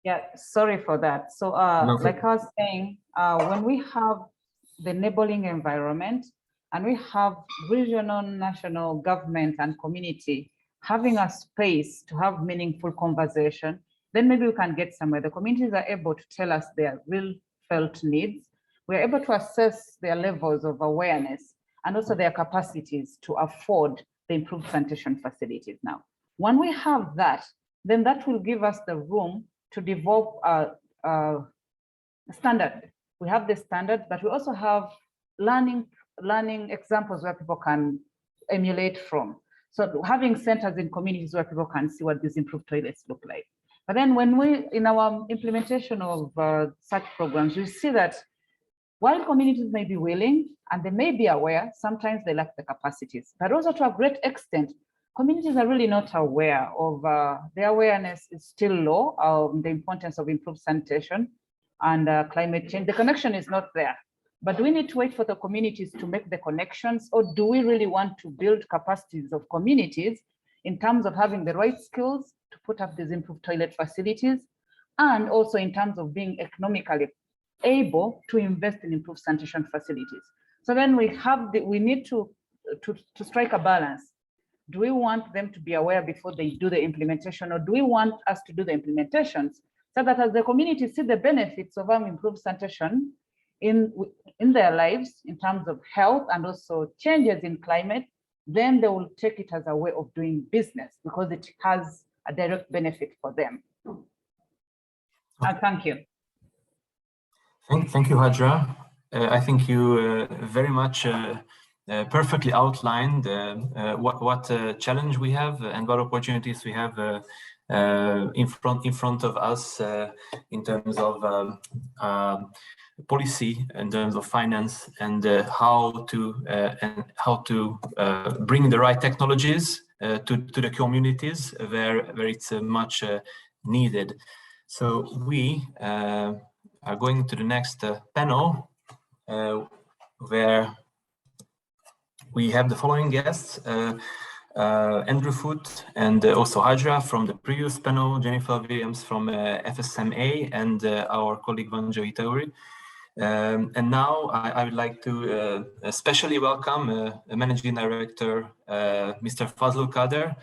Yeah, sorry for that. So like I was saying, when we have the enabling environment and we have regional, national government and community having a space to have meaningful conversation, then maybe we can get somewhere. The communities are able to tell us their real felt needs. We're able to assess their levels of awareness and also their capacities to afford the improved sanitation facilities now. When we have that, then that will give us the room to develop a standard. We have the standard, but we also have learning examples where people can emulate from. So having centers in communities where people can see what these improved toilets look like. But then when we, in our implementation of such programs, we see that while communities may be willing and they may be aware, sometimes they lack the capacities, but also to a great extent, communities are really not aware of, their awareness is still low of the importance of improved sanitation and climate change. The connection is not there. But do we need to wait for the communities to make the connections, or do we really want to build capacities of communities in terms of having the right skills to put up these improved toilet facilities, and also in terms of being economically able to invest in improved sanitation facilities? So then we need to strike a balance. Do we want them to be aware before they do the implementation, or do we want us to do the implementations so that as the community see the benefits of improved sanitation in their lives in terms of health and also changes in climate, then they will take it as a way of doing business because it has a direct benefit for them. Thank you. Thank you, Hajra. I think you very much perfectly outlined what challenge we have and what opportunities we have in front of us in terms of policy, in terms of finance, and how to bring the right technologies to the communities where it's much needed. So we are going to the next panel where we have the following guests, Andrew Foote and also Hajra from the previous panel, Jennifer Williams from FSMA, and our colleague Vanjo Itauri. And now I would like to especially welcome Managing Director, Mr. Fazlul Kader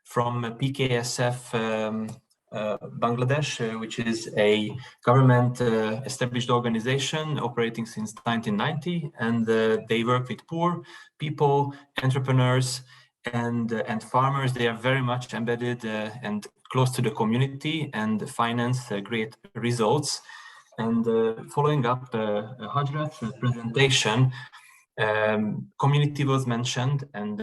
from PKSF Bangladesh, which is a government established organization operating since 1990, and they work with poor people, entrepreneurs, and farmers. They are very much embedded and close to the community and finance great results. And following up Hajra's presentation, community was mentioned, and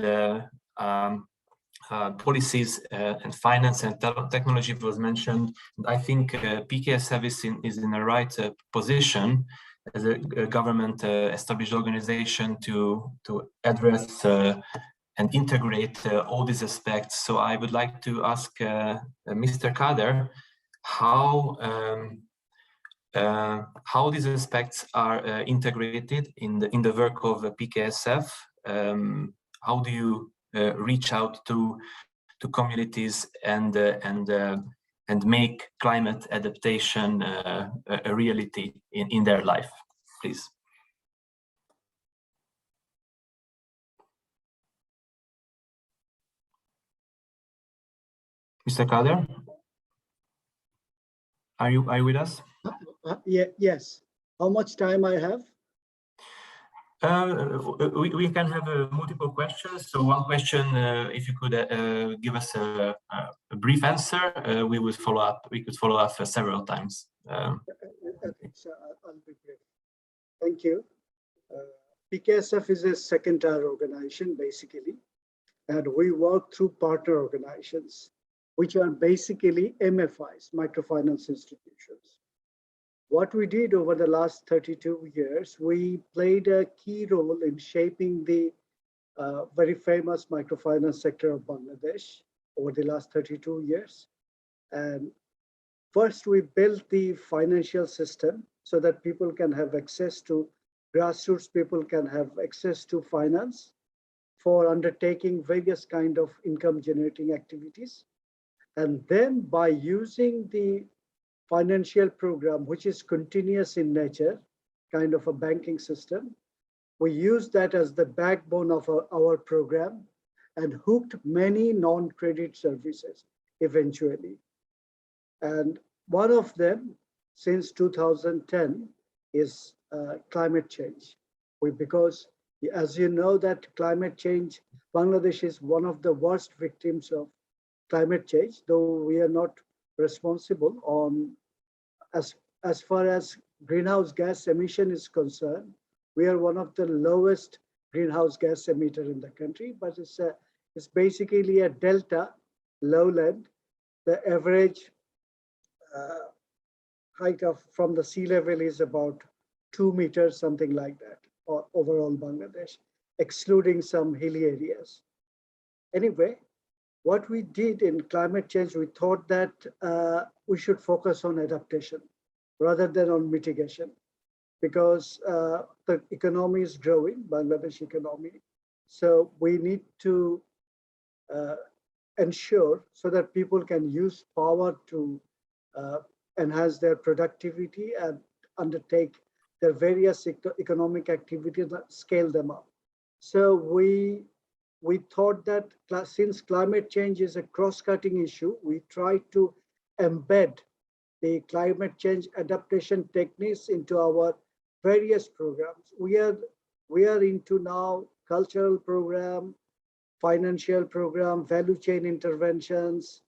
policies and finance and technology was mentioned. And I think PKSF is in the right position as a government established organization to address and integrate all these aspects. So I would like to ask Mr. Kader how these aspects are integrated in the work of PKSF. How do you reach out to communities and make climate adaptation a reality in their life, please? Mr. Kader, are you with us? Yes. How much time I have? We can have multiple questions. So one question, if you could give us a brief answer, we would follow up. We could follow up several times. Okay, so I'll be brief. Thank you. PKSF is a second-tier organization, basically, and we work through partner organizations, which are basically MFIs, microfinance institutions. What we did over the last 32 years, we played a key role in shaping the very famous microfinance sector of Bangladesh over the last 32 years. And first, we built the financial system so that people can have access to, grassroots people can have access to finance for undertaking various kind of income generating activities. And then by using the financial program, which is continuous in nature, kind of a banking system, we use that as the backbone of our program and hooked many non-credit services eventually. And one of them, since 2010, is climate change. Because as you know that climate change, Bangladesh is one of the worst victims of climate change, though we are not responsible on, as far as greenhouse gas emission is concerned, we are one of the lowest greenhouse gas emitter in the country, but it's basically a delta lowland. The average height from the sea level is about 2 meters, something like that, or overall Bangladesh, excluding some hilly areas. Anyway, what we did in climate change, we thought that we should focus on adaptation rather than on mitigation, because the economy is growing, Bangladesh economy. So we need to ensure so that people can use power to enhance their productivity and undertake their various economic activities that scale them up. So we thought that since climate change is a cross-cutting issue, we try to embed the climate change adaptation techniques into our various programs. We are into now cultural program, financial program, value chain interventions,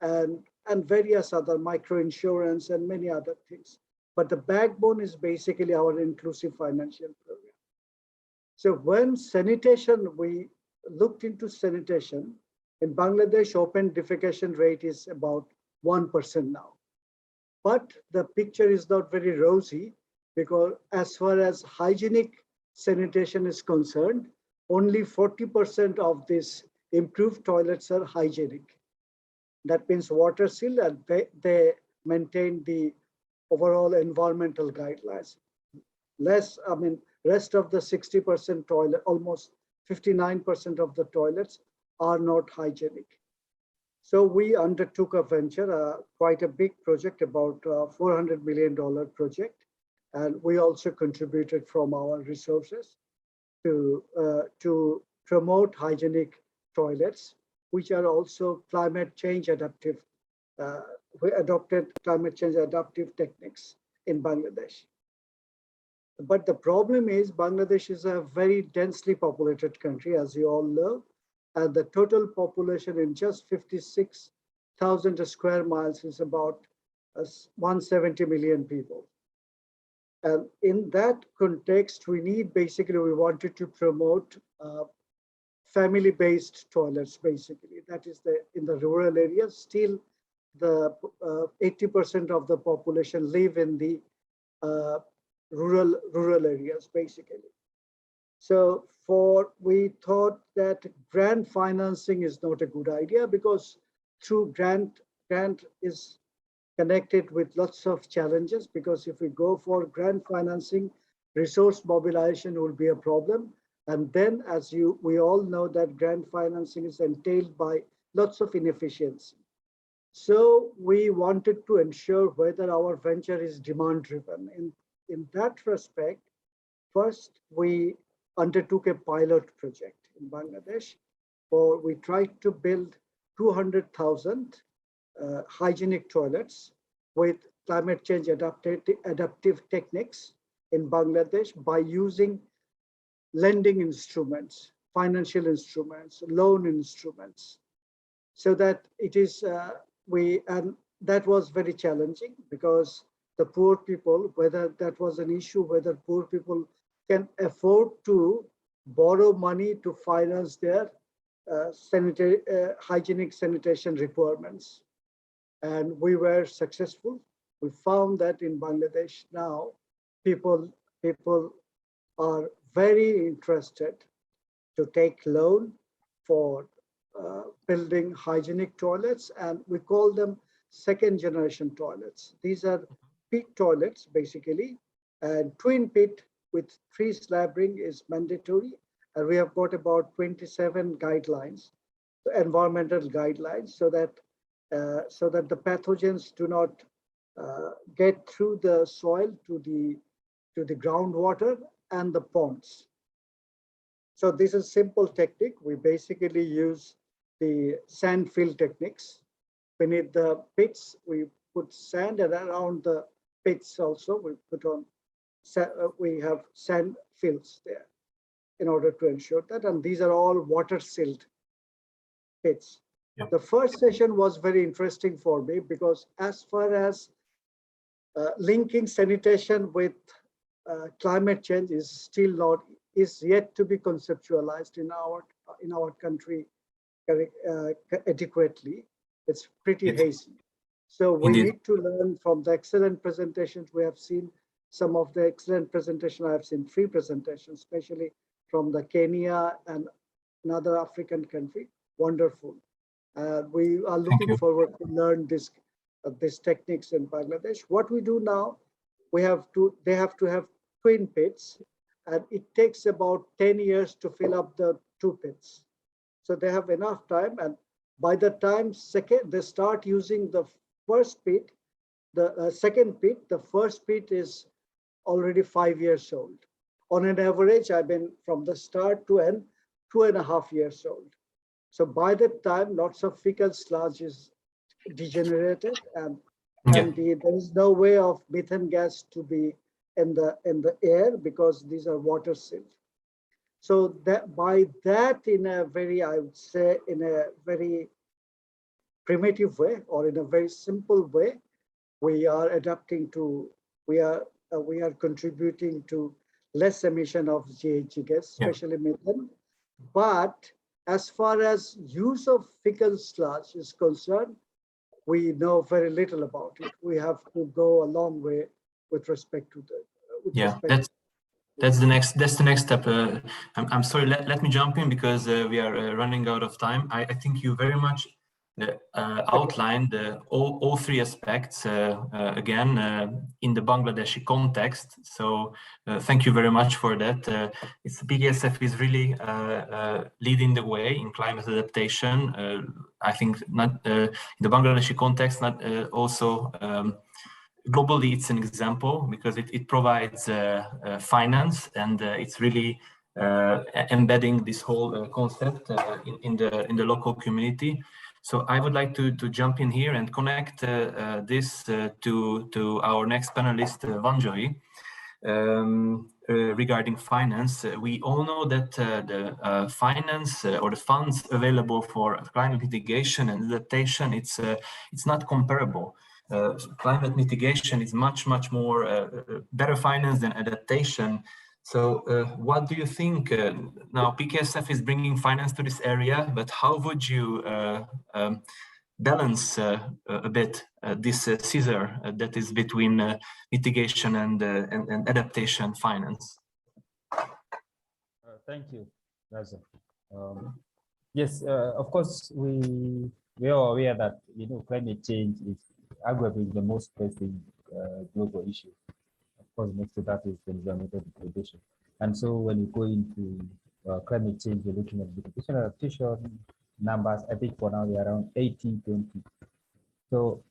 and various other microinsurance and many other things. But the backbone is basically our inclusive financial program. So when sanitation, we looked into sanitation, in Bangladesh, open defecation rate is about 1% now. But the picture is not very rosy, because as far as hygienic sanitation is concerned, only 40% of these improved toilets are hygienic. That means water seal, and they maintain the overall environmental guidelines. Rest of the 60% toilet, almost 59% of the toilets are not hygienic. So we undertook a venture, quite a big project, about $400 million project. And we also contributed from our resources to promote hygienic toilets, which are also climate change adaptive. We adopted climate change adaptive techniques in Bangladesh. But the problem is Bangladesh is a very densely populated country, as you all know, and the total population in just 56,000 square miles is about 170 million people. And in that context, we wanted to promote family-based toilets, basically. That is in the rural areas. Still, the 80% of the population live in the rural areas, basically. So we thought that grant financing is not a good idea, because through grant is connected with lots of challenges, because if we go for grant financing, resource mobilization will be a problem. And then, as we all know, that grant financing is entailed by lots of inefficiency. So we wanted to ensure whether our venture is demand driven. In that respect, first we undertook a pilot project in Bangladesh, where we tried to build 200,000 hygienic toilets with climate change adaptive techniques in Bangladesh by using lending instruments, financial instruments, loan instruments, so that it is and that was very challenging, because the poor people, whether that was an issue, whether poor people can afford to borrow money to finance their hygienic sanitation requirements. And we were successful. We found that in Bangladesh now, people are very interested to take loan for building hygienic toilets, and we call them second generation toilets. These are pit toilets, basically, and twin pit with 3 slab ring is mandatory. And we have got about 27 guidelines, environmental guidelines, so that the pathogens do not get through the soil to the groundwater and the ponds. So this is simple technique. We basically use the sand fill techniques. Beneath the pits, we put sand, and around the pits also we have sand fills there in order to ensure that. And these are all water sealed pits. Yep. The first session was very interesting for me, because as far as linking sanitation with climate change is yet to be conceptualized in our country adequately. It's pretty hazy. So we need to learn from the excellent presentations we have seen. Some of the excellent presentations I have seen, 3 presentations, especially from the Kenya and another African country. Wonderful. We are looking forward to learn these techniques in Bangladesh. What we do now, they have to have twin pits, and it takes about 10 years to fill up the 2 pits. So they have enough time, and by the time they start using the first pit, the second pit, the first pit is already 5 years old. On an average, I've been from the start to end 2.5 years old. So by that time, lots of fecal sludge is degenerated, and there is no way of methane gas to be in the air, because these are water sealed. So that by that, in a very, I would say, in a very primitive way, or in a very simple way, we are adapting to, we are contributing to less emission of GHG gas, especially methane. But as far as use of fecal sludge is concerned, we know very little about it. We have to go a long way with respect to that's the next step. I'm sorry, let me jump in, because we are running out of time. I think you very much outlined all 3 aspects again in the Bangladeshi context. So thank you very much for that. BKSF is really leading the way in climate adaptation. I think not in the Bangladeshi context, not also globally, it's an example, because it provides finance, and it's really embedding this whole concept in the local community. So I would like to jump in here and connect this to our next panelist, Vanjoy, regarding finance. We all know that the finance or the funds available for climate mitigation and adaptation, it's not comparable. Climate mitigation is much more better finance than adaptation. So what do you think? Now, PKSF is bringing finance to this area, but how would you balance a bit this scissor that is between mitigation and adaptation finance? Thank you, Raza. Yes, of course, we are aware that climate change is arguably the most pressing global issue. Of course, next to that is the environmental degradation. And so when you go into climate change, you're looking at mitigation adaptation numbers. I think for now they're around 80-20. So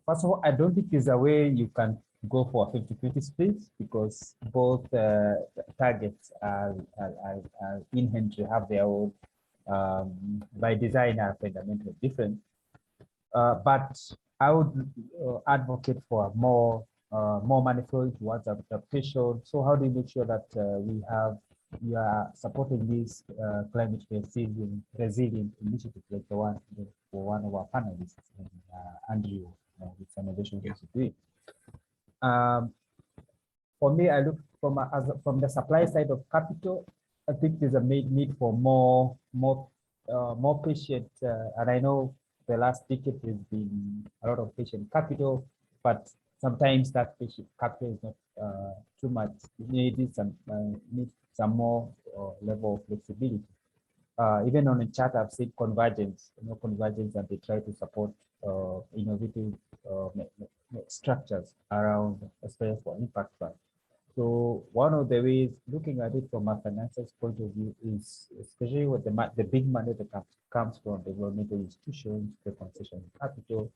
first of all, I don't think there's a way you can go for a 50-50 split, because both targets are inherently have their own, by design, are fundamentally different. But I would advocate for more money flowing towards adaptation. So how do you make sure that we are supporting these climate resilient initiatives like the one for one of our panelists, Andrew, with innovation doing. For me, I look from the supply side of capital. I think there's a need for more patient, and I know the last decade has been a lot of patient capital, but sometimes that patient capital is not too much. It needs some more level of flexibility. Even on a chart, I've seen convergence, and they try to support innovative structures around, especially for impact fund. So one of the ways looking at it from a financial point of view is, especially with the big money that comes from developmental institutions, the concession capital,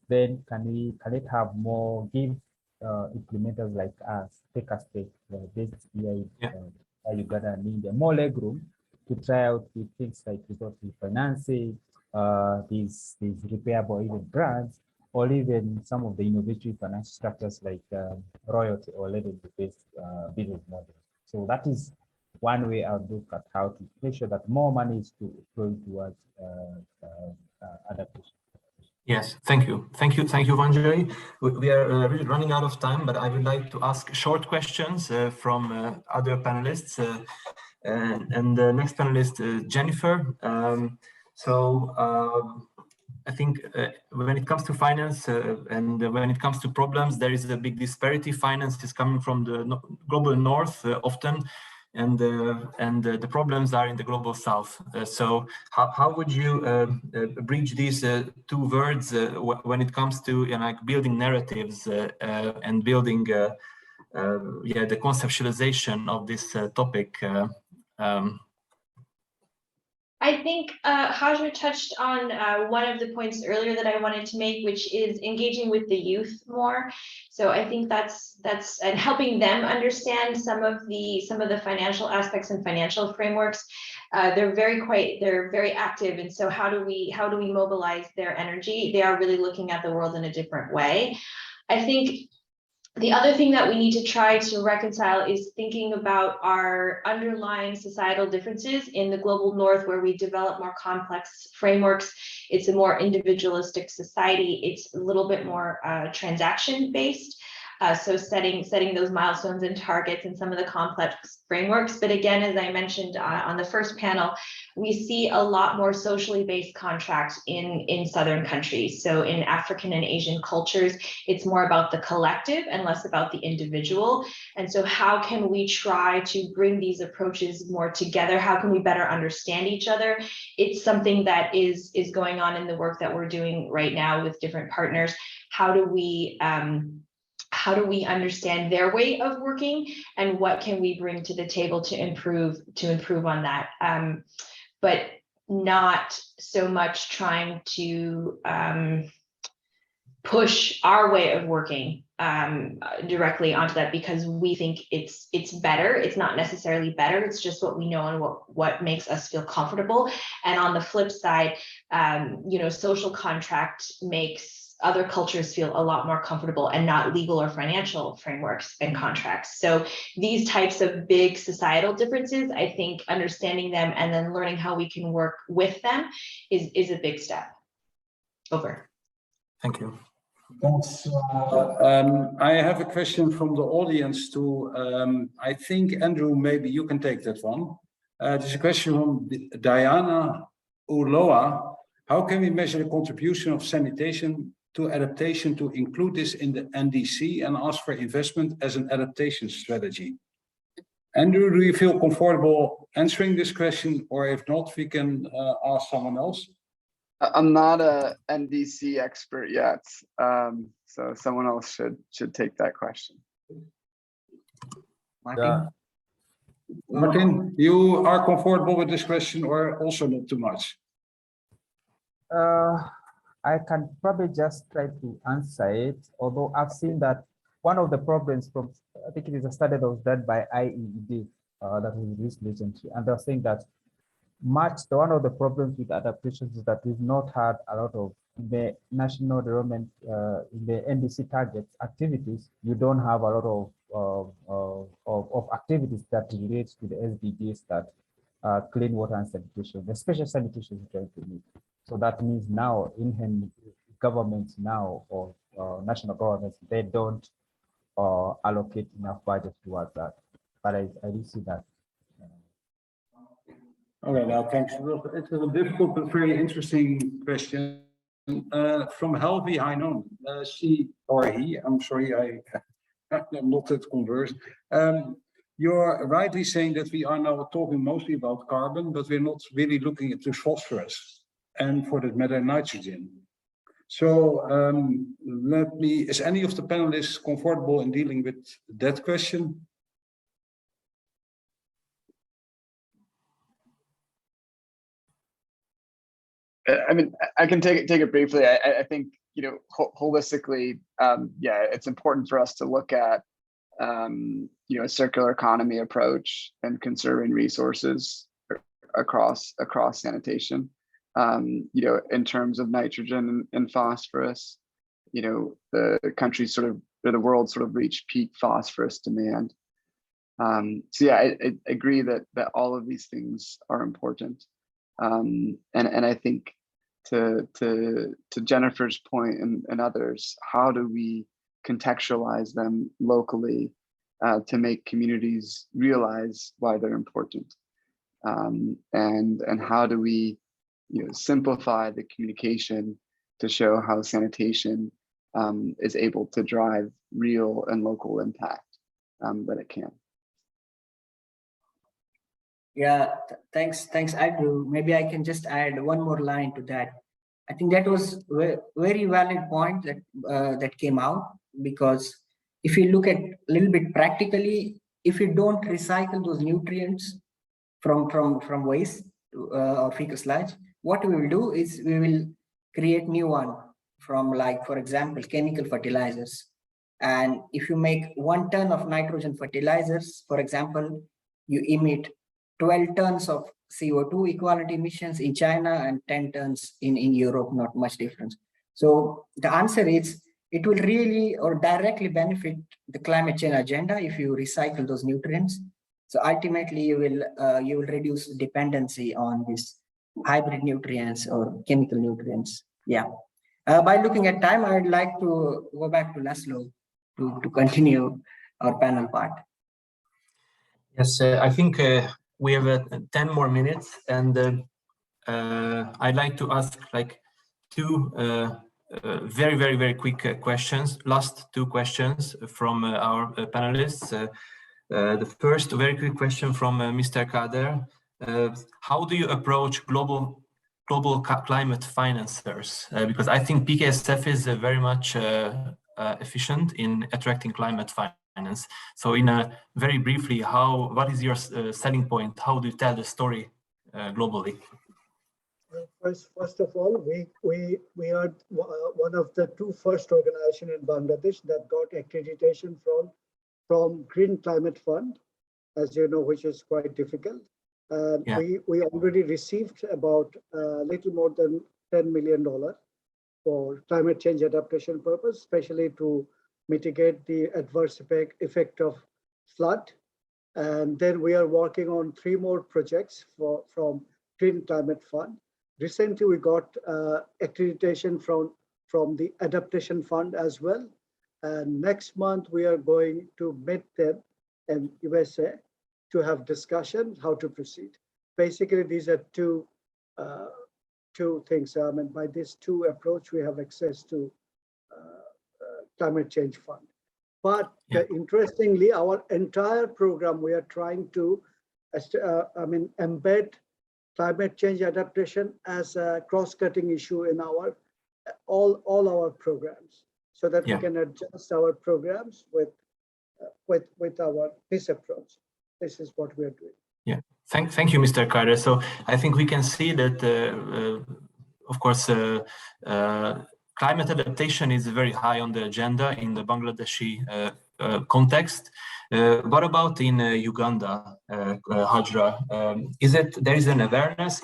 then can it have more implementers like us, take a stake, this year, Uganda and India, more leg room to try out with things like resource refinancing, these repairable even grants, or even some of the innovative financial structures like royalty or level-based business models. So that is one way I'll look at how to make sure that more money is flowing towards adaptation. Yes, thank you, Vanjali. We are really running out of time, but I would like to ask short questions from other panelists. And the next panelist, Jennifer. I think when it comes to finance and when it comes to problems, there is a big disparity. Finance is coming from the global north often, and the problems are in the global south. So how would you bridge these two worlds when it comes to like building narratives and building the conceptualization of this topic? I think Hajar touched on one of the points earlier that I wanted to make, which is engaging with the youth more. So I think that's and helping them understand some of the financial aspects and financial frameworks. They're very active, and so how do we mobilize their energy? They are really looking at the world in a different way. I think the other thing that we need to try to reconcile is thinking about our underlying societal differences in the global north, where we develop more complex frameworks. It's a more individualistic society. It's a little bit more transaction based. So setting those milestones and targets and some of the complex frameworks. But again, as I mentioned on the first panel, we see a lot more socially based contracts in Southern countries. So in African and Asian cultures, it's more about the collective and less about the individual. And so how can we try to bring these approaches more together? How can we better understand each other? It's something that is going on in the work that we're doing right now with different partners. How do we understand their way of working, and what can we bring to the table to improve on that? But not so much trying to push our way of working directly onto that, because we think it's better. It's not necessarily better. It's just what we know and what makes us feel comfortable. And on the flip side, social contract makes other cultures feel a lot more comfortable, and not legal or financial frameworks and contracts. So these types of big societal differences, I think understanding them and then learning how we can work with them is a big step. Over. Thank you. Thanks. I have a question from the audience to, I think, Andrew, maybe you can take that one. There's a question from Diana Uloa. How can we measure the contribution of sanitation to adaptation to include this in the NDC and ask for investment as an adaptation strategy? Andrew, do you feel comfortable answering this question, or if not, we can ask someone else? I'm not a NDC expert yet, so someone else should take that question. Martin? Martin, you are comfortable with this question, or also not too much? I can probably just try to answer it, although I've seen that one of the problems from, I think it is a study that was done by IEED that was released recently, and they're saying that one of the problems with adaptations is that we've not had a lot of the national development in the NDC targets activities. You don't have a lot of activities that relate to the SDGs that clean water and sanitation, especially sanitation is trying to meet. So that means now in governments now or national governments, they don't allocate enough budget towards that. But I do see that. Okay, now thanks. It was a difficult but very interesting question from Helvi Heinon. She or he, I'm sorry, I'm not that conversed. You're rightly saying that we are now talking mostly about carbon, but we're not really looking at phosphorus and, for that matter, nitrogen. So is any of the panelists comfortable in dealing with that question? I mean, I can take it briefly. I think, you know, holistically, yeah, it's important for us to look at, you know, a circular economy approach and conserving resources across sanitation. You know, in terms of nitrogen and phosphorus, you know, the countries the world sort of reached peak phosphorus demand. So yeah, I agree that all of these things are important. And I think to Jennifer's point and others, how do we contextualize them locally to make communities realize why they're important? And how do we, you know, simplify the communication to show how sanitation is able to drive real and local impact that it can. Yeah, thanks, Andrew. Maybe I can just add one more line to that. I think that was a very valid point that that came out, because if you look at a little bit practically, if you don't recycle those nutrients from waste or fecal sludge, what we will do is we will create new one from, like, for example, chemical fertilizers. And if you make 1 ton of nitrogen fertilizers, for example, you emit 12 tons of CO2 equivalent emissions in China and 10 tons in Europe, not much difference. So the answer is, it will really or directly benefit the climate change agenda if you recycle those nutrients. So ultimately, you will reduce dependency on these hybrid nutrients or chemical nutrients. Yeah. By looking at time, I'd like to go back to Laszlo to continue our panel part. Yes, I think we have 10 more minutes, and I'd like to ask like two very quick questions, last 2 questions from our panelists. The first very quick question from Mr. Kader. How do you approach global climate financiers? Because I think PKSF is very much efficient in attracting climate finance. So very briefly, what is your selling point? How do you tell the story globally? First of all, we are one of the 2 first organizations in Bangladesh that got accreditation from Green Climate Fund, as you know, which is quite difficult. And yeah, we already received about a little more than $10 million for climate change adaptation purpose, especially to mitigate the adverse effect of flood. And then we are working on 3 more projects from Green Climate Fund. Recently, we got accreditation from from the Adaptation Fund as well. And next month, we are going to meet them in USA to have discussion how to proceed. Basically, these are two things. I mean, by this two approach, we have access to climate change fund. But interestingly, our entire program, we are trying to, embed climate change adaptation as a cross-cutting issue in our all our programs, so that we can adjust our programs with this approach. This is what we are doing. Yeah, thank you, Mr. Carter. So I think we can see that, of course, climate adaptation is very high on the agenda in the Bangladeshi context. What about in Uganda, Hajra? Is there an awareness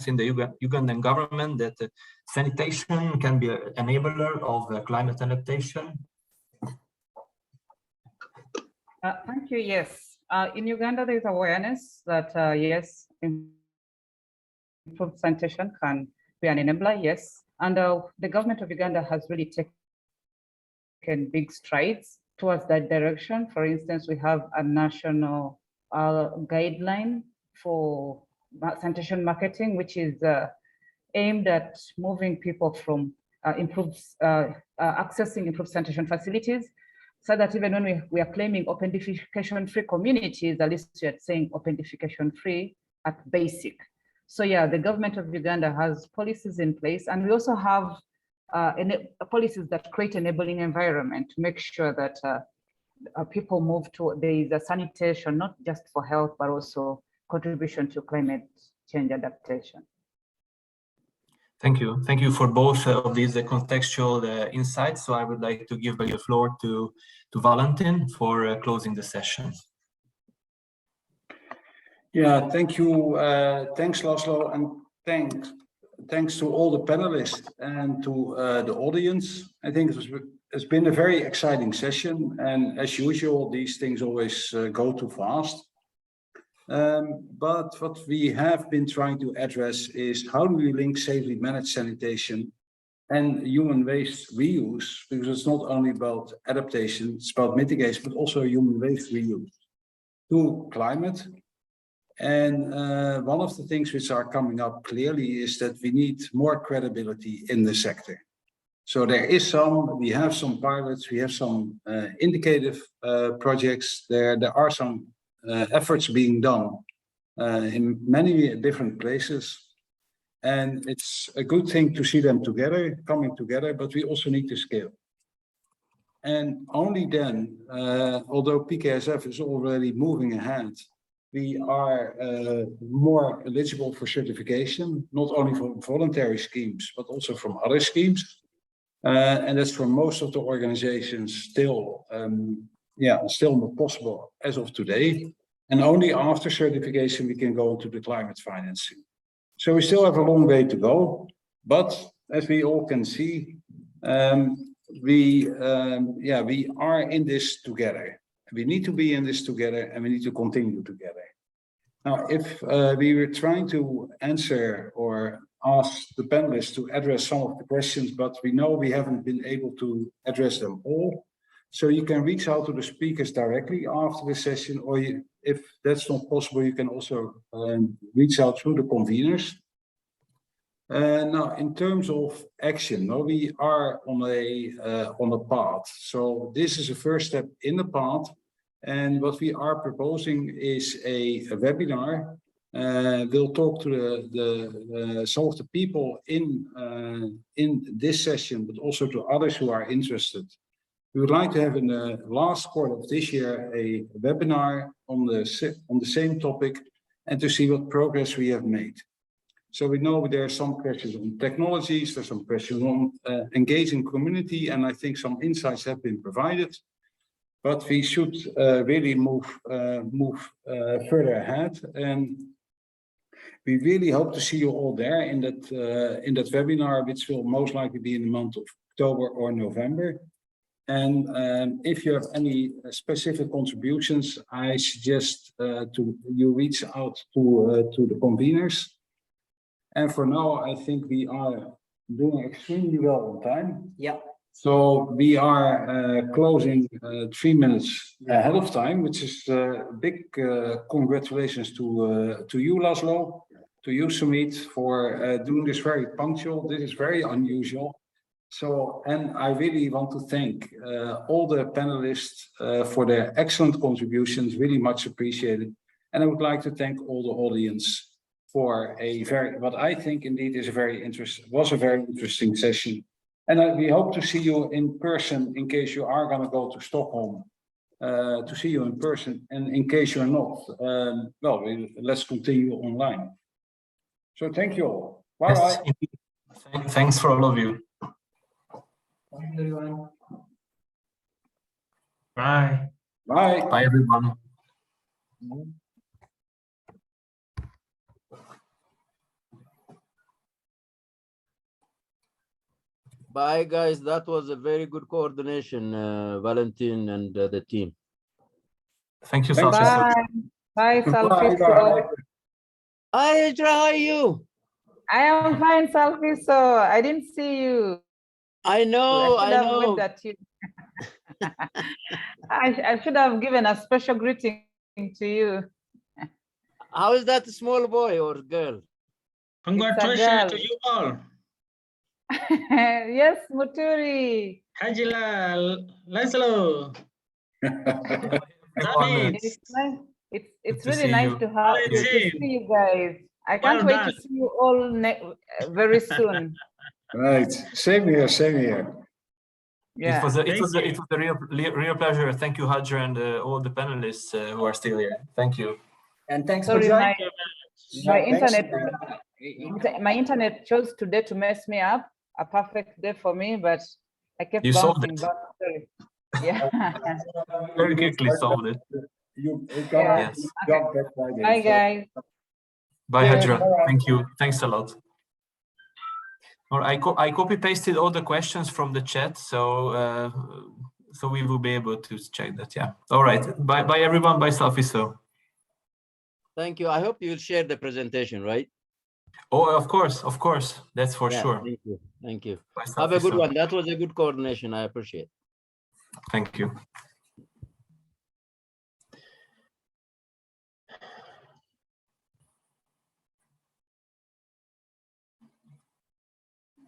in the Ugandan government that sanitation can be an enabler of climate adaptation? Thank you. Yes, in Uganda, there is awareness that yes, improved sanitation can be an enabler. Yes, and the government of Uganda has really taken big strides towards that direction. For instance, we have a national guideline for sanitation marketing, which is aimed at moving people from accessing improved sanitation facilities, so that even when we are claiming open defecation-free communities, at least we are saying open defecation-free at basic. So yeah, the government of Uganda has policies in place, and we also have policies that create enabling environment to make sure that people move to, there is a sanitation, not just for health, but also contribution to climate change adaptation. Thank you for both of these contextual insights. So I would like to give the floor to Valentin for closing the session. Yeah, thank you. Thanks, Laszlo, and thanks to all the panelists and to the audience. I think it's been a very exciting session, and as usual, these things always go too fast. But what we have been trying to address is how do we link safely managed sanitation and human waste reuse, because it's not only about adaptation, it's about mitigation, but also human waste reuse to climate. And one of the things which are coming up clearly is that we need more credibility in the sector. So we have some pilots, we have some indicative projects there are some efforts being done in many different places. And it's a good thing to see them coming together, but we also need to scale. And only then, although PKSF is already moving ahead, we are more eligible for certification, not only from voluntary schemes, but also from other schemes. And that's for most of the organizations still not possible as of today. And only after certification, we can go into the climate financing. So we still have a long way to go, but as we all can see, we are in this together. We need to be in this together, and we need to continue together. Now, if we were trying to answer or ask the panelists to address some of the questions, but we know we haven't been able to address them all. So you can reach out to the speakers directly after the session, or if that's not possible, you can also reach out through the conveners. Now, in terms of action, we are on a path. So this is a first step in the path. And what we are proposing is a webinar. We'll talk to some of the people in this session, but also to others who are interested. We would like to have in the last quarter of this year a webinar on the same topic and to see what progress we have made. So we know there are some questions on technologies, there's some questions on engaging community, and I think some insights have been provided. But we should really move further ahead, and we really hope to see you all there in that webinar, which will most likely be in the month of October or November. And if you have any specific contributions, I suggest you reach out to the conveners. And for now, I think we are doing extremely well on time. Yeah. So we are closing 3 minutes ahead of time, which is big congratulations to you, Laszlo, to you, Sumit, for doing this very punctual. This is very unusual. So, and I really want to thank all the panelists for their excellent contributions, really much appreciated. And I would like to thank all the audience for a very, what I think indeed is a very interesting session. And we hope to see you in person in case you are going to go to Stockholm, to see you in person. And in case you're not, well, let's continue online. So thank you all. Bye bye. Yes, thanks for all of you. Thank you, everyone. Bye. Bye. Bye, everyone. Bye, guys. That was a very good coordination, Valentin and the team. Thank you, Thanks. Salfiso. Bye, Salfiso. Hi, Hijra, how are you? I am fine, Salfiso. I didn't see you. I know, I have know. waved at you. I should have given a special greeting to you. How is that small boy or girl? Congratulations to you all. Yes, Muturi. Hajilal, Laszlo. It's really nice to have to see you guys. I can't wait to see you all very soon. Right, same here, same here. Yeah. It was a real pleasure. Thank you, Hajra, and all the panelists who are still here. Thank you. And thanks Sorry, for joining. my internet chose today to mess me up. A perfect day for me, but I kept bouncing back. Sorry. Yeah. Very quickly solved it. Yes. Okay. Bye, guys. Bye, Hajra. Thank you. Thanks a lot. Or I copy pasted all the questions from the chat, so so we will be able to check that. Yeah. All right. Bye everyone. Bye, Salfiso. Thank you. I hope you'll share the presentation, right? Oh, of course. That's for sure. Thank you. Thank you. Bye, Have a good Salfiso. one. That was a good coordination. I appreciate it. Thank you.